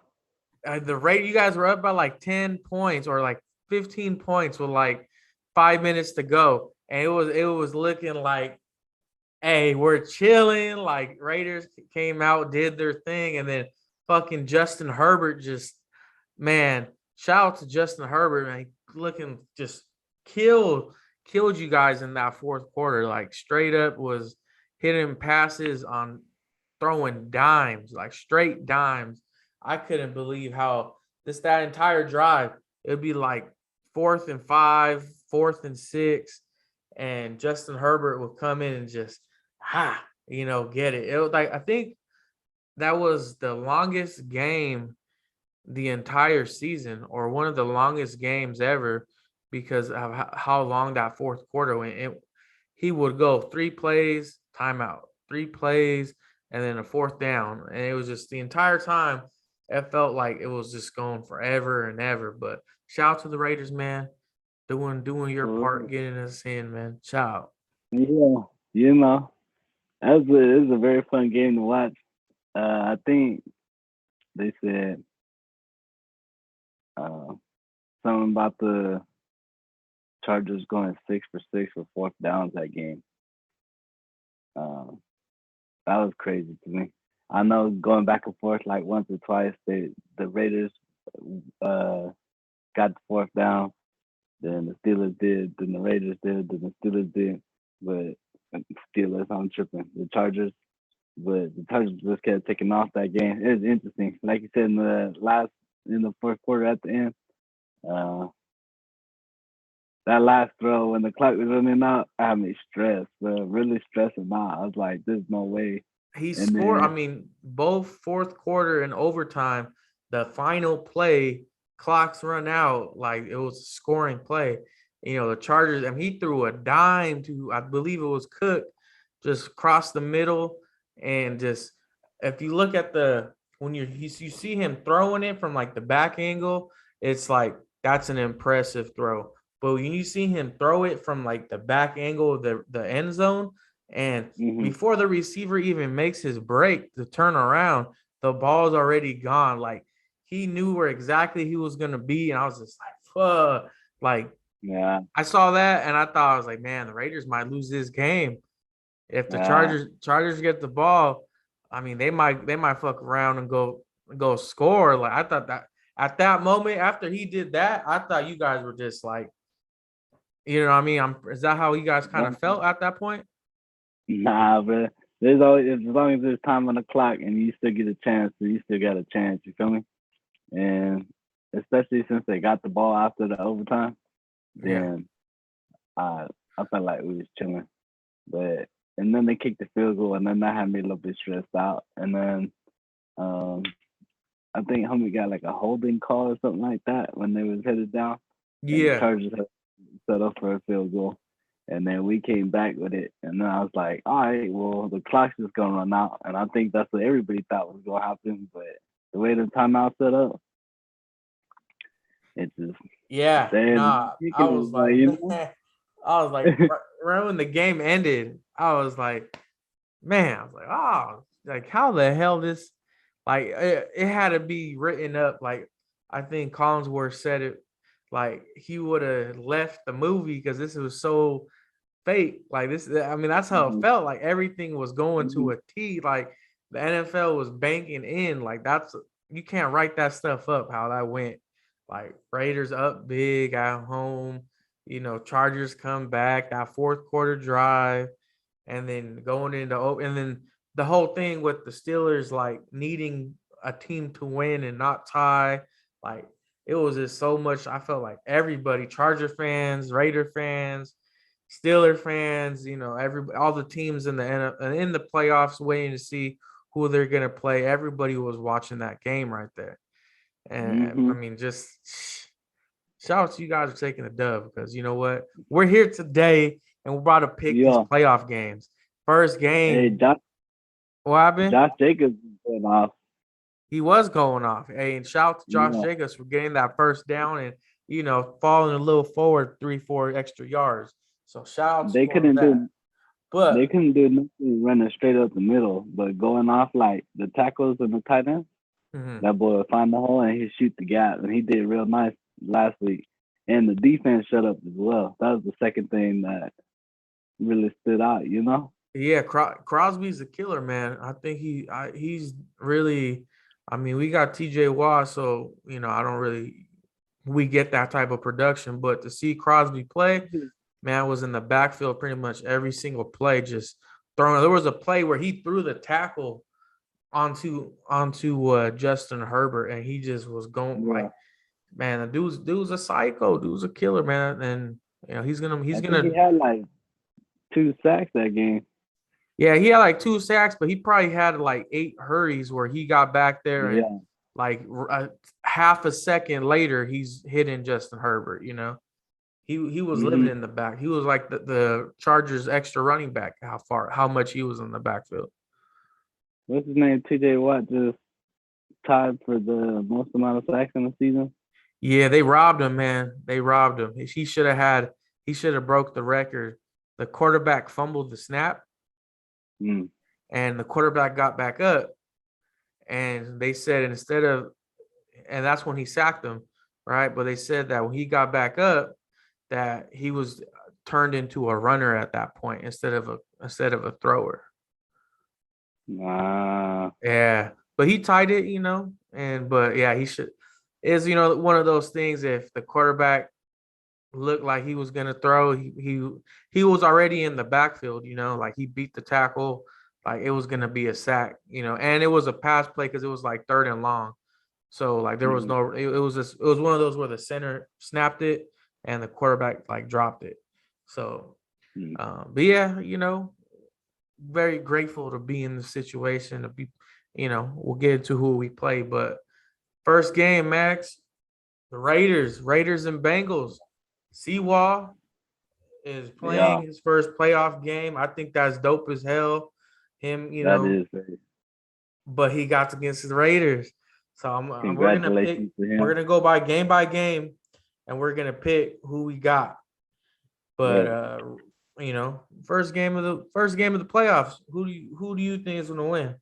S3: the rate you guys were up by like 10 points or like 15 points with like 5 minutes to go. And it was looking like, hey, we're chilling. Like Raiders came out, did their thing, and then fucking Justin Herbert man, shout out to Justin Herbert, man, looking just killed you guys in that fourth quarter. Like straight up was hitting passes on throwing dimes, like straight dimes. I couldn't believe how that entire drive, it'd be like 4th and 5, 4th and 6, and Justin Herbert would come in and just get it. It was like, I think that was the longest game the entire season, or one of the longest games ever, because of how long that fourth quarter went. He would go 3 plays, timeout, 3 plays, and then a 4th down. And it was just the entire time, it felt like it was just going forever and ever. But shout out to the Raiders, man. Doing your part, getting us in, man. Shout out.
S4: Yeah, it was a very fun game to watch. I think they said something about the Chargers going 6 for 6 for 4th downs that game. That was crazy to me. I know going back and forth like once or twice, the Raiders got the 4th down, then the Steelers did, then the Raiders did, then the Steelers did, but Steelers, I'm tripping. The Chargers just kept taking off that game. It was interesting. Like you said in the fourth quarter at the end, that last throw when the clock was running out, I had me stressed, bro. Really stressing out. I was like, there's no way.
S3: He scored, both fourth quarter and overtime, the final play, clocks run out, like it was a scoring play. The Chargers, he threw a dime to, I believe it was Cook, just across the middle. And just, if you look at when you see him throwing it from like the back angle, it's like, that's an impressive throw. But when you see him throw it from like the back angle of the end zone, and before the receiver even makes his break to turn around, the ball's already gone. Like he knew where exactly he was gonna be, and I was just like, fuck. Like,
S4: yeah,
S3: I saw that and I thought, I was like, man, the Raiders might lose this game. If the Chargers get the ball, they might fuck around and go score. Like I thought that at that moment after he did that, I thought you guys were just like, is that how you guys kind of felt at that point?
S4: Nah, bro. There's always, as long as there's time on the clock and you still get a chance, so you still got a chance. You feel me? And especially since they got the ball after the overtime, then I felt like we was chilling. And then they kicked the field goal, and then that had me a little bit stressed out. And then I think homie got like a holding call or something like that when they was headed down.
S3: Yeah.
S4: The Chargers had set up for a field goal. And then we came back with it. And then I was like, all right, well, the clock's just going to run out. And I think that's what everybody thought was going to happen. But the way the timeout set up, it just.
S3: I was like, right when the game ended, I was like, oh, like how the hell this, like it had to be written up. Like I think Collinsworth said it, like he would have left the movie because this was so fake. Like this, that's how it felt. Like everything was going to a T. Like the NFL was banking in. Like you can't write that stuff up how that went. Like Raiders up big at home, Chargers come back, that fourth quarter drive, and then going into and then the whole thing with the Steelers like needing a team to win and not tie. Like it was just so much. I felt like everybody, Charger fans, Raider fans, Steeler fans, all the teams in the playoffs waiting to see who they're gonna play. Everybody was watching that game right there, and I mean, just shout out to you guys for taking the dub because you know what, we're here today and we're about to pick these
S4: Yeah.
S3: playoff games. First
S4: Hey,
S3: game, what happened?
S4: Josh Jacobs is going off.
S3: He was going off. Hey, and shout out to Josh
S4: Yeah.
S3: Jacobs for getting that first down and falling a little forward 3-4 extra yards. So shout out
S4: They
S3: to him for
S4: couldn't
S3: that.
S4: do
S3: But
S4: they couldn't do nothing running straight up the middle, but going off like the tackles and the tight ends, that boy would find the hole and he'd shoot the gap, and he did real nice last week. And the defense shut up as well. That was the second thing that really stood out, you know?
S3: yeah, Crosby's a killer, man. I think he's really. I mean, we got T.J. Watt, so I don't really we get that type of production, but to see Crosby play, man, was in the backfield pretty much every single play, just throwing. There was a play where he threw the tackle onto Justin Herbert, and he just was going like, man, the dude's a psycho, dude's a killer, man, and he's
S4: I
S3: gonna.
S4: think he had like 2 sacks that game.
S3: Yeah, he had like 2 sacks, but he probably had like 8 hurries where he got back there and like half a second later he's hitting Justin Herbert. He was living in the back. He was like the Chargers' extra running back. How much he was in the backfield.
S4: What's his name? T.J. Watt just tied for the most amount of sacks in the season.
S3: Yeah, they robbed him, man. They robbed him. He should have broke the record. The quarterback fumbled the snap. And the quarterback got back up, and they said and that's when he sacked him, right? But they said that when he got back up, that he was turned into a runner at that point instead of a thrower.
S4: Wow.
S3: Yeah, but he tied it, but yeah, he should is one of those things. If the quarterback looked like he was gonna throw, he was already in the backfield, like he beat the tackle. Like it was gonna be a sack, and it was a pass play because it was like 3rd and long. So like there was no, it was one of those where the center snapped it and the quarterback like dropped it. So, but yeah, very grateful to be in the situation to be, we'll get into who we play, but first game, Max, the Raiders and Bengals. Seawall is playing his first playoff game. I think that's dope as hell. Him,
S4: that is.
S3: But he got against the Raiders. So we're gonna go by game, and we're gonna pick who we got. But first game of the playoffs. Who do you think is gonna win?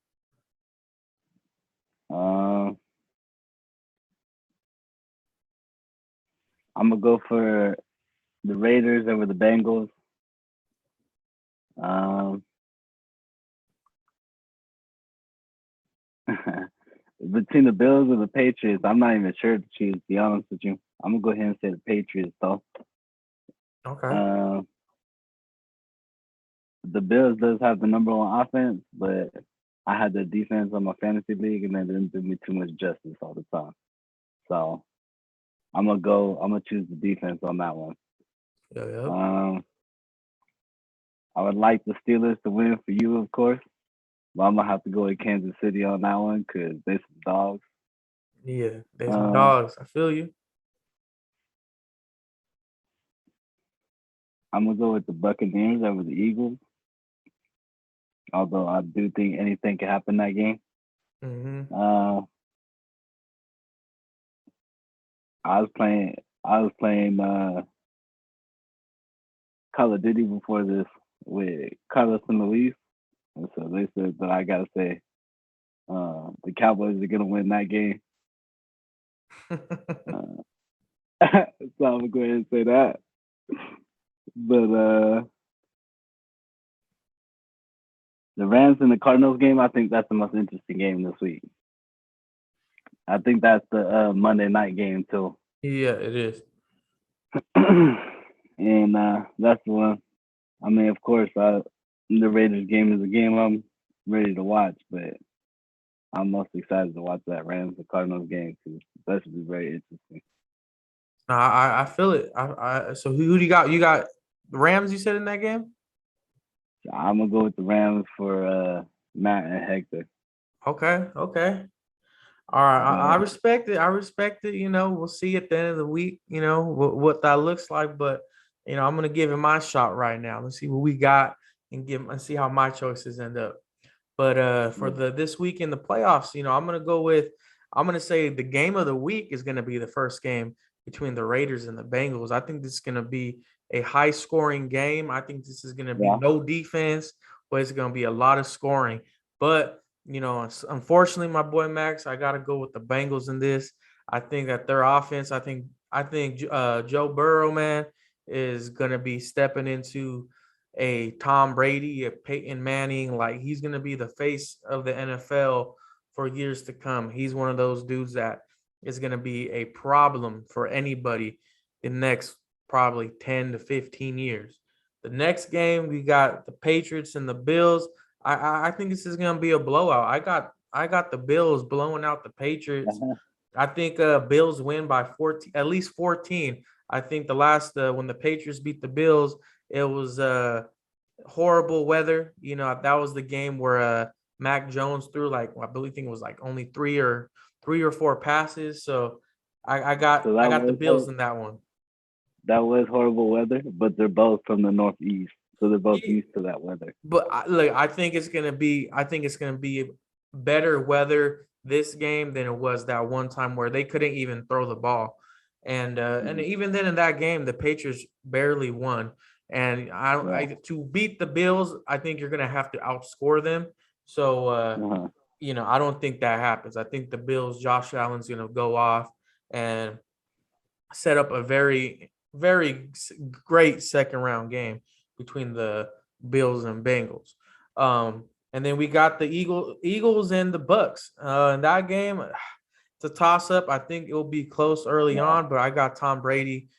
S4: I'm gonna go for the Raiders over the Bengals. Between the Bills and the Patriots, I'm not even sure to choose, to be honest with you. I'm gonna go ahead and say the Patriots though.
S3: Okay.
S4: The Bills does have the number 1 offense, but I had the defense on my fantasy league and they didn't do me too much justice all the time. So I'm gonna choose the defense on that one.
S3: Yeah.
S4: I would like the Steelers to win for you, of course. But I'm gonna have to go with Kansas City on that one because they're some dogs.
S3: Yeah, they're some dogs. I feel you.
S4: I'm gonna go with the Buccaneers over the Eagles. Although I do think anything can happen in that game. I was playing Call of Duty before this with Carlos and Luis. And so they said that I gotta say the Cowboys are gonna win that game. So I'm gonna go ahead and say that. But the Rams and the Cardinals game, I think that's the most interesting game this week. I think that's the Monday night game too.
S3: Yeah, it is.
S4: And that's the one. I mean, of course, the Raiders game is a game I'm ready to watch, but I'm most excited to watch that Rams and Cardinals game because that should be very interesting.
S3: I feel it. So who do you got? You got the Rams, you said, in that game?
S4: I'm gonna go with the Rams for Matt and Hector.
S3: Okay. Okay. All right. I
S4: Uh,
S3: respect it. I respect it. We'll see at the end of the week, what that looks like. But, I'm going to give it my shot right now. Let's see what we got and see how my choices end up. But for
S4: yeah.
S3: this week in the playoffs, I'm gonna say the game of the week is gonna be the first game between the Raiders and the Bengals. I think this is gonna be a high scoring game. I think this is gonna be
S4: Yeah.
S3: no defense, but it's gonna be a lot of scoring. But unfortunately, my boy Max, I gotta go with the Bengals in this. I think that their offense, I think Joe Burrow, man, is gonna be stepping into a Tom Brady, a Peyton Manning. Like, he's going to be the face of the NFL for years to come. He's one of those dudes that is going to be a problem for anybody in the next probably 10 to 15 years. The next game, we got the Patriots and the Bills. I think this is going to be a blowout. I got the Bills blowing out the Patriots.
S4: Uh-huh.
S3: I think Bills win by 14, at least 14. I think the last when the Patriots beat the Bills, it was horrible weather. That was the game where Mac Jones threw, like, I believe it was like only three or four passes. So I got
S4: So
S3: I got the Bills in that one.
S4: that was horrible weather, but they're both from the Northeast, so they're both
S3: Yeah,
S4: used to that weather.
S3: but look, I think it's gonna be better weather this game than it was that one time where they couldn't even throw the ball, and
S4: Mhm.
S3: even then in that game the Patriots barely won. And
S4: Yeah.
S3: to beat the Bills, I think you're gonna have to outscore them. So
S4: Uh-huh.
S3: I don't think that happens. I think the Bills, Josh Allen's gonna go off and set up a very, very great second round game between the Bills and Bengals. And then we got the Eagles and the Bucks. In that game, it's a toss up. I think it'll be close early
S4: Yeah.
S3: on, but I got Tom Brady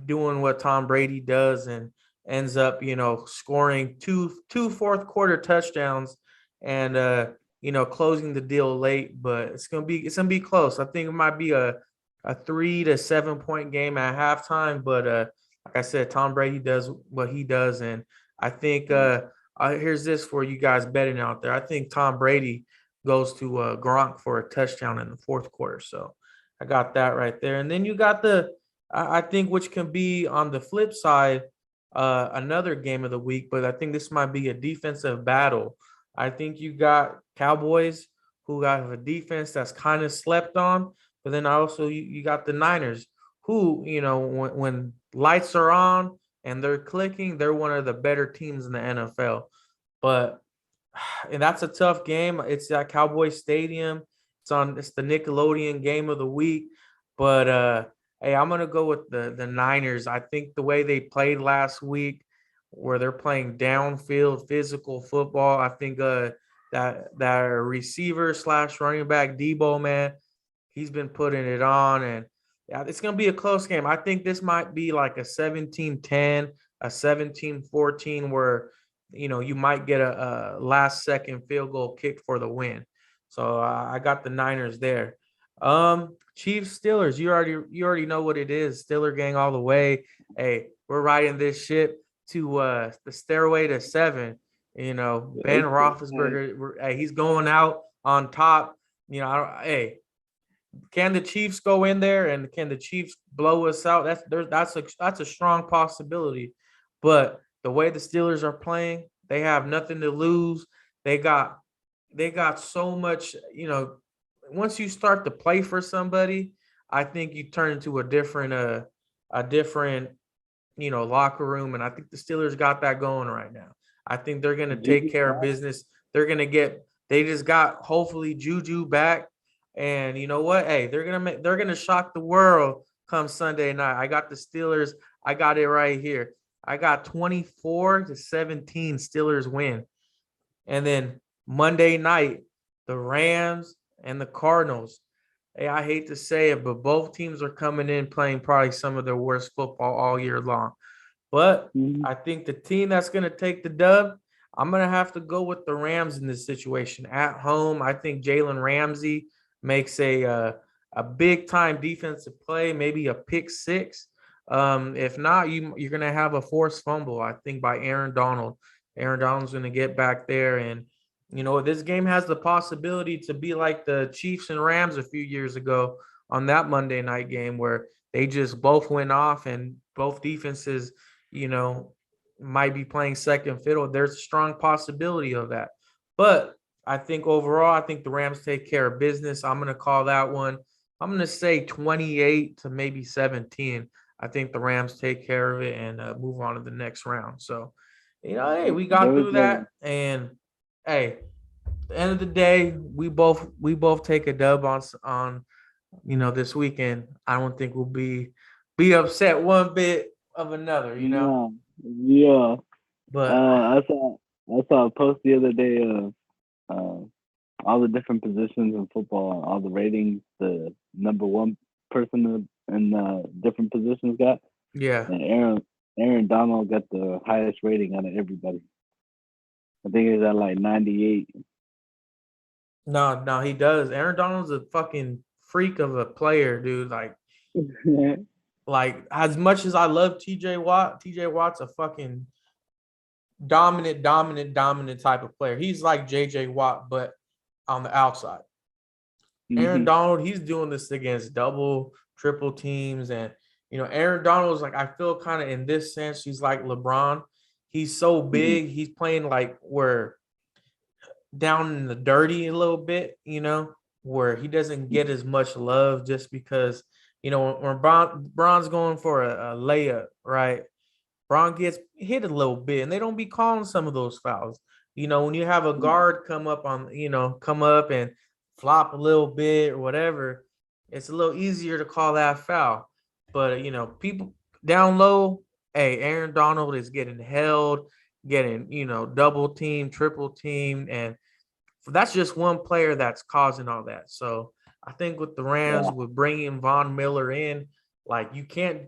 S3: doing what Tom Brady does and ends up, scoring two fourth quarter touchdowns and closing the deal late. But it's gonna be close. I think it might be a 3 to 7 point game at halftime. But like I said, Tom Brady does what he does, and I think
S4: Mhm.
S3: here's this for you guys betting out there. I think Tom Brady goes to Gronk for a touchdown in the fourth quarter. So I got that right there. And then you got I think, which can be on the flip side, another game of the week, but I think this might be a defensive battle. I think you got Cowboys who have a defense that's kind of slept on, but then also you got the Niners who, when lights are on and they're clicking, they're one of the better teams in the NFL. But and that's a tough game. It's at Cowboy Stadium. It's the Nickelodeon game of the week. But hey, I'm gonna go with the Niners. I think the way they played last week, where they're playing downfield physical football, I think that receiver slash running back Debo, man, he's been putting it on. And yeah, it's going to be a close game. I think this might be like a 17-10, a 17-14, where, you might get a last second field goal kick for the win. So I got the Niners there. Chiefs Steelers, you already know what it is. Steeler gang all the way. Hey, we're riding this ship to the stairway to seven. Ben
S4: Hey,
S3: Roethlisberger, hey, he's going out on top. Hey, can the Chiefs go in there and can the Chiefs blow us out? That's a strong possibility. But the way the Steelers are playing, they have nothing to lose. They got they got so much, once you start to play for somebody, I think you turn into a different locker room. And I think the Steelers got that going right now. I think they're gonna take
S4: Juju
S3: care of
S4: Smith.
S3: business. They just got hopefully Juju back. And you know what? Hey, they're gonna shock the world come Sunday night. I got the Steelers. I got it right here. I got 24-17 Steelers win. And then Monday night, the Rams and the Cardinals. Hey, I hate to say it, but both teams are coming in playing probably some of their worst football all year long. But
S4: Mhm.
S3: I think the team that's going to take the dub, I'm going to have to go with the Rams in this situation. At home, I think Jalen Ramsey makes a big time defensive play, maybe a pick six. If not, you're going to have a forced fumble, I think, by Aaron Donald. Aaron Donald's going to get back there and You know, this game has the possibility to be like the Chiefs and Rams a few years ago on that Monday night game where they just both went off and both defenses, you know, might be playing second fiddle. There's a strong possibility of that. But I think overall, I think the Rams take care of business. I'm going to call that one. I'm going to say 28 to maybe 17. I think the Rams take care of it and move on to the next round. So, you know, hey, we
S4: There
S3: got
S4: was
S3: through that. And hey, at the end of the day, we both take a dub on you know this weekend. I don't think we'll be upset one bit of another, you know.
S4: no, yeah.
S3: But
S4: I saw a post the other day of uh, all the different positions in football, all the ratings the number one person in different positions got,
S3: yeah,
S4: and Aaron Donald got the highest rating out of everybody. I think it's at like 98.
S3: no, he does. Aaron Donald's a fucking freak of a player, dude. Like as much as I love TJ Watt, TJ Watt's a fucking dominant type of player. He's like JJ Watt, but on the outside. Aaron
S4: Hmm.
S3: Donald, he's doing this against double, triple teams. And, you know, Aaron Donald is like, I feel kind of in this sense, he's like LeBron. He's so
S4: Hmm.
S3: big. He's playing like we're down in the dirty a little bit, you know, where he doesn't get as much love just because, you know, when Bron's going for a layup, right? Braun gets hit a little bit, and they don't be calling some of those fouls. You know, when you have a guard come up and flop a little bit or whatever, it's a little easier to call that foul. But you know, people down low, hey, Aaron Donald is getting held, getting double team, triple team, and that's just one player that's causing all that. So I think with the Rams,
S4: Yeah.
S3: with bringing Von Miller in, like you can't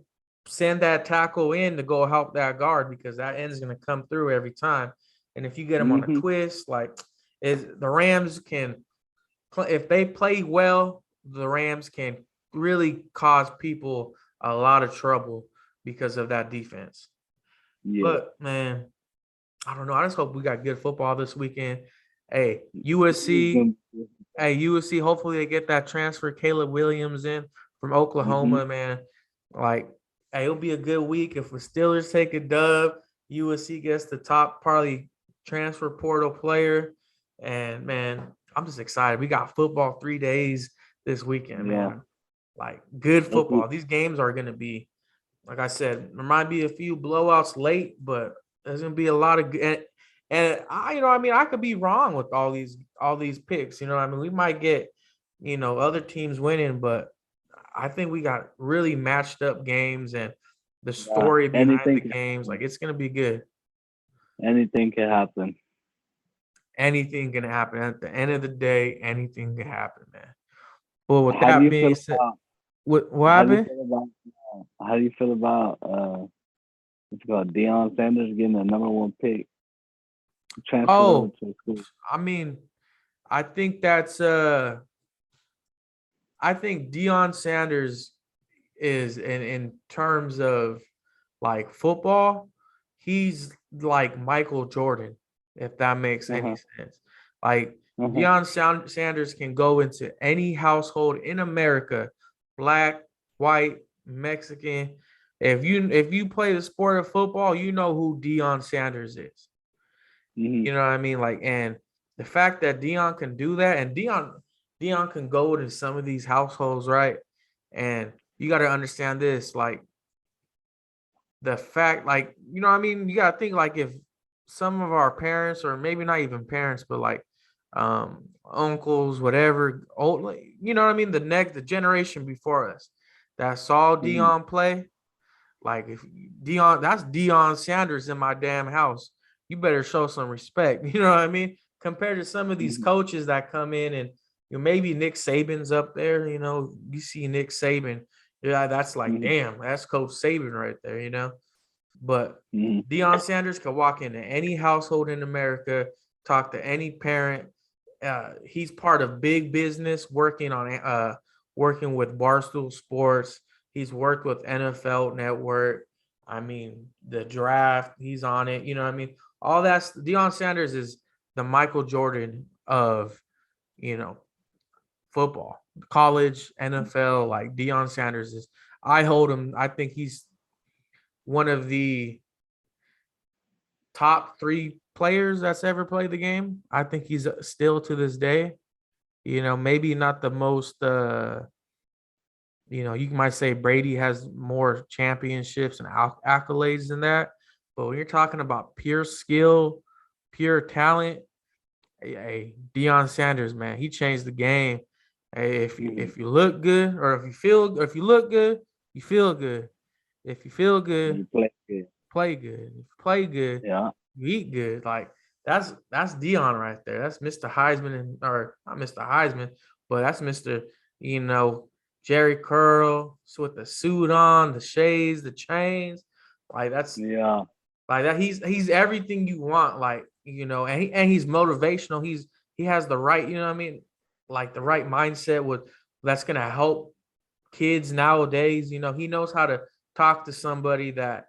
S3: send that tackle in to go help that guard because that end's going to come through every time. And if you get him on a
S4: Hmm.
S3: twist, like is the Rams can, if they play well, the Rams can really cause people a lot of trouble because of that defense.
S4: Yeah.
S3: But man, I don't know. I just hope we got good football this weekend. Hey, USC,
S4: Hmm.
S3: Hey, USC, hopefully they get that transfer Caleb Williams in from Oklahoma, man. Like, hey, it'll be a good week if the Steelers take a dub. USC gets the top probably transfer portal player. And man, I'm just excited. We got football 3 days this weekend,
S4: Yeah.
S3: man. Like good
S4: Let's see.
S3: football. These games are gonna be, like I said, there might be a few blowouts late, but there's gonna be a lot of good. And I, I mean, I could be wrong with all these picks. You know, I mean, we might get, other teams winning, but I think we got really matched up games and the
S4: Yeah.
S3: story behind
S4: Anything
S3: the
S4: can
S3: games. Like
S4: happen.
S3: it's gonna be good.
S4: Anything can happen.
S3: Anything can happen. At the end of the day, anything can happen, man. Well, with
S4: How do
S3: that
S4: you
S3: being
S4: feel
S3: said,
S4: about
S3: what
S4: how do you
S3: happened?
S4: feel about how do you feel about what's it called, Deion Sanders getting the number one pick, transferred over
S3: Oh,
S4: to a school?
S3: I mean, I think that's I think Deion Sanders is in terms of like football, he's like Michael Jordan, if that makes any
S4: Uh-huh.
S3: sense. Like
S4: Uh-huh.
S3: Sanders can go into any household in America, black, white, Mexican. If you play the sport of football, you know who Deion Sanders is.
S4: Hmm.
S3: You know what I mean? Like, and the fact that Dion can do that, and Dion can go to some of these households, right? And you got to understand this, like the fact, like, what I mean, you got to think like if some of our parents, or maybe not even parents, but like uncles, whatever, old, like, you know what I mean, the generation before us that saw
S4: Hmm.
S3: Dion play, like if Dion, that's Dion Sanders in my damn house. You better show some respect. You know what I mean? Compared to some of these
S4: Hmm.
S3: coaches that come in and maybe Nick Saban's up there. You see Nick Saban. Yeah, that's like
S4: Hmm.
S3: damn, that's Coach Saban right there. But
S4: Hmm.
S3: Deion Sanders can walk into any household in America, talk to any parent. He's part of big business, working with Barstool Sports. He's worked with NFL Network. I mean, the draft, he's on it. You know what I mean? All that's Deion Sanders is the Michael Jordan of, you know, football, college, NFL. Like Deion Sanders is. I hold him. I think he's one of the top 3 players that's ever played the game. I think he's still to this day. You know, maybe not the most. You might say Brady has more championships and accolades than that. But when you're talking about pure skill, pure talent, hey, Deion Sanders, man, he changed the game. Hey, if you look good, or if you look good, you feel good. If you feel good,
S4: You play good.
S3: play good. If you play good,
S4: Yeah.
S3: you eat good. Like that's Dion right there. That's Mr. Heisman, or not Mr. Heisman, but that's Mr. You know, Jerry Curl with the suit on, the shades, the chains. Like that's
S4: Yeah.
S3: like that. He's everything you want. Like, and he's motivational. He has the right, you know what I mean, like the right mindset with that's gonna help kids nowadays. He knows how to talk to somebody that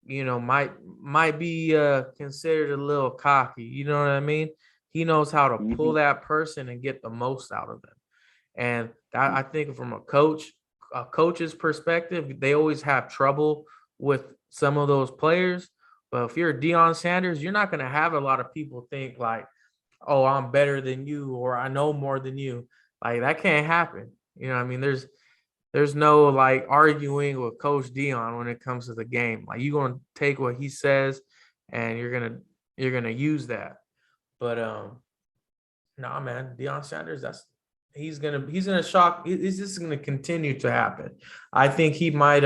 S3: might be considered a little cocky. You know what I mean? He knows how to pull
S4: Hmm.
S3: that person and get the most out of them. And that, I think from a coach's perspective, they always have trouble with some of those players. But if you're Deion Sanders, you're not going to have a lot of people think like, "Oh, I'm better than you," or "I know more than you." Like that can't happen. You know what I mean? There's no like arguing with Coach Dion when it comes to the game. Like you're gonna take what he says and you're gonna use that. But nah, man, Deion Sanders, he's gonna shock. It's just gonna continue to happen. I think he might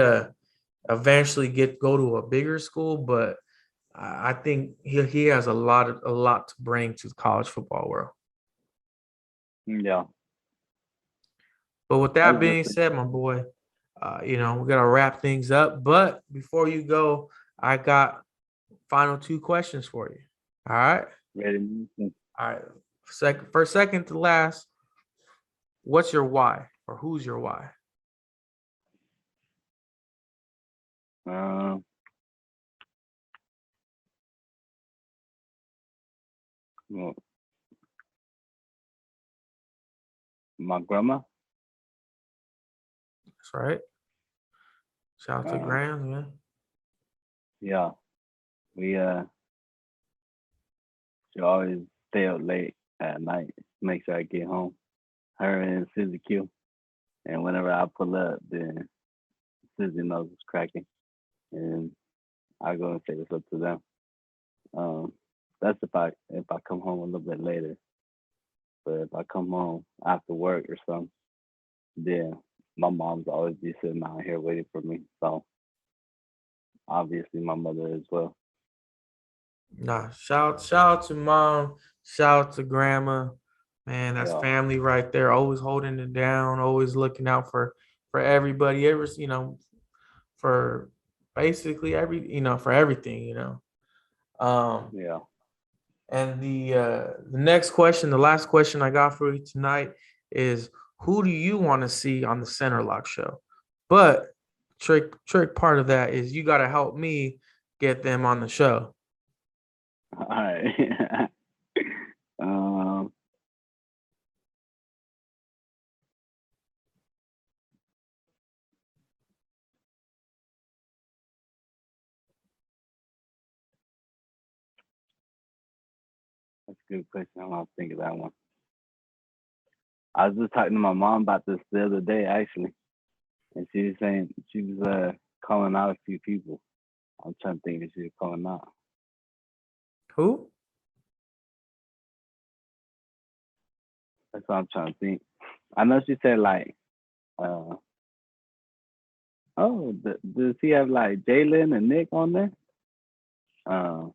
S3: eventually go to a bigger school, but I think he has a lot to bring to the college football world.
S4: Yeah.
S3: But with
S4: I
S3: that
S4: was
S3: being
S4: just
S3: said, my boy, we gotta wrap things up. But before you go, I got final 2 questions for you. All right,
S4: ready.
S3: all right. First, second to last. What's your why, or who's your why?
S4: Um, well, my grandma.
S3: That's right. Shout out to
S4: Uh,
S3: Grams, man.
S4: yeah. We she always stay up late at night, make sure I get home. Her and Susie Q. And whenever I pull up, then Susie knows it's cracking, and I go and say what's up to them. Um, that's if I come home a little bit later. But if I come home after work or something, then my mom's always be sitting out here waiting for me. So obviously my mother as well.
S3: Nah, shout out to mom. Shout out to grandma. Man, that's
S4: Yeah,
S3: family right there. Always holding it down. Always looking out for everybody. For basically for everything. Um,
S4: yeah.
S3: and the next question, the last question I got for you tonight is, who do you want to see on the Center Lock show? But trick part of that is you got to help me get them on the show.
S4: All right. um, that's a good question. I'm gonna think of that one. I was just talking to my mom about this the other day actually, and she was saying she was calling out a few people. I'm trying to think if she was calling out.
S3: Who?
S4: That's what I'm trying to think. I know she said like, uh, oh, does he have like Jalen and Nick on there? Um,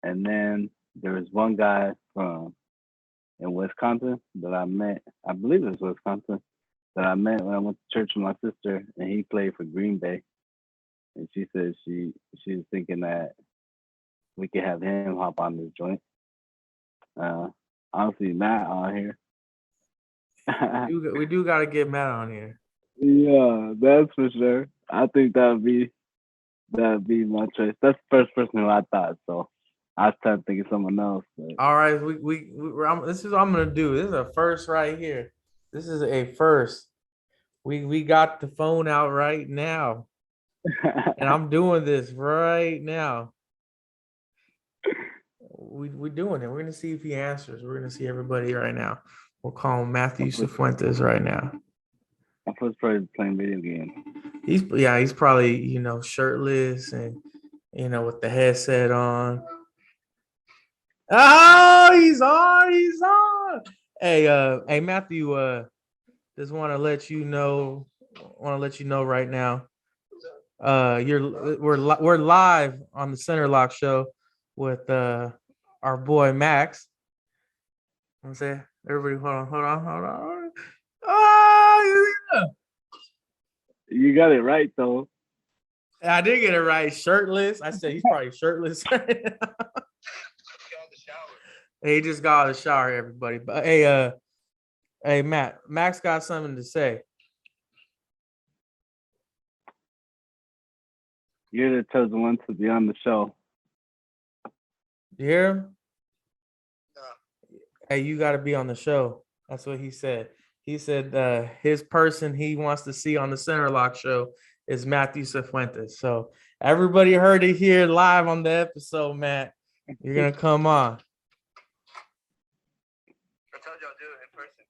S4: and then there was one guy from in Wisconsin that I met. I believe it was Wisconsin that I met when I went to church with my sister, and he played for Green Bay. And she said she was thinking that we could have him hop on this joint. Uh, Honestly, Matt on here.
S3: We do got to get Matt on here.
S4: Yeah, that's for sure. I think that'd be my choice. That's the first person who I thought. So I was trying to think of someone else. But
S3: All right, this is what I'm gonna do. This is a first right here. This is a first. We got the phone out right now, and I'm doing this right now. We doing it. We're gonna see if he answers. We're gonna see everybody right now. We'll call him Matthew Cifuentes right now.
S4: I was probably playing video games.
S3: He's probably shirtless and with the headset on. Oh, he's on. He's on. Hey, Matthew. Just want to let you know. Right now. We're live on the Center Lock Show with our boy Max. I'm saying, everybody, hold on. Oh, yeah.
S4: You got it right though.
S3: I did get it right. Shirtless. I said he's probably shirtless. He just got out of the shower, everybody. But hey, Max got something to say.
S4: You're the chosen one to be on the show.
S3: You hear him? Hey, you got to be on the show. That's what he said. He said his person he wants to see on the Center Lock Show is Matthew Cifuentes. So everybody heard it here live on the episode, Matt. You're going to come on.
S5: I told you I'll do it in person.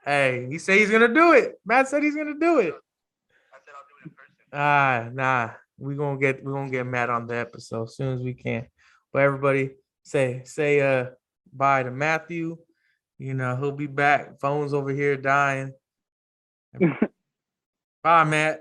S3: Hey, he said he's going to do it. Matt said he's going to do it.
S5: I said I'll do it in person.
S3: Nah. We're gonna get Matt on the episode as soon as we can. But everybody say bye to Matthew. He'll be back. Phone's over here dying. Bye, Matt.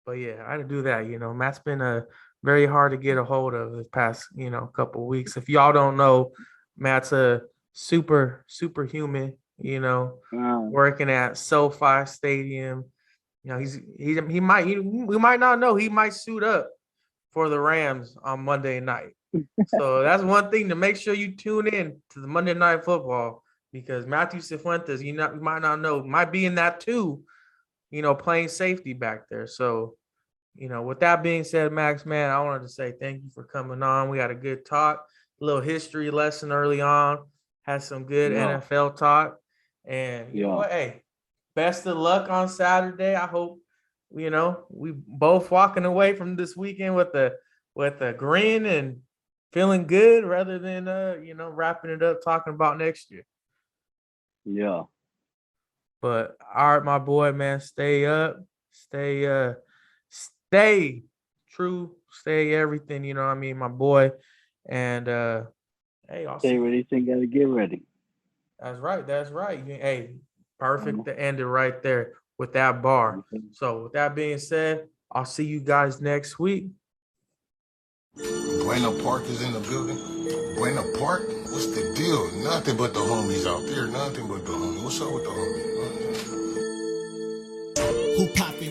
S3: But yeah, I had to do that. Matt's been very hard to get a hold of the past, couple of weeks. If y'all don't know, Matt's a superhuman, working at SoFi Stadium. We might not know. He might suit up for the Rams on Monday night. So that's one thing to make sure you tune in to the Monday Night Football, because Matthew Cifuentes, you might not know, might be in that too, playing safety back there. So, with that being said, Max, man, I wanted to say thank you for coming on. We had a good talk, a little history lesson early on, had some good NFL talk. And you know what? Hey, best of luck on Saturday. I hope, we both walking away from this weekend with a grin and feeling good rather than, wrapping it up talking about next year.
S4: Yeah.
S3: But all right, my boy, man, stay up, stay true, stay everything. You know what I mean, my boy. And hey, I'll
S4: stay ready. So you gotta get ready.
S3: That's right. Hey, perfect to end it right there with that bar. So with that being said, I'll see you guys next week.
S1: Bueno Park is in the building. Bueno Park? What's the deal? Nothing but the homies out there. Nothing but the homies. What's up with the homies?
S2: Who popped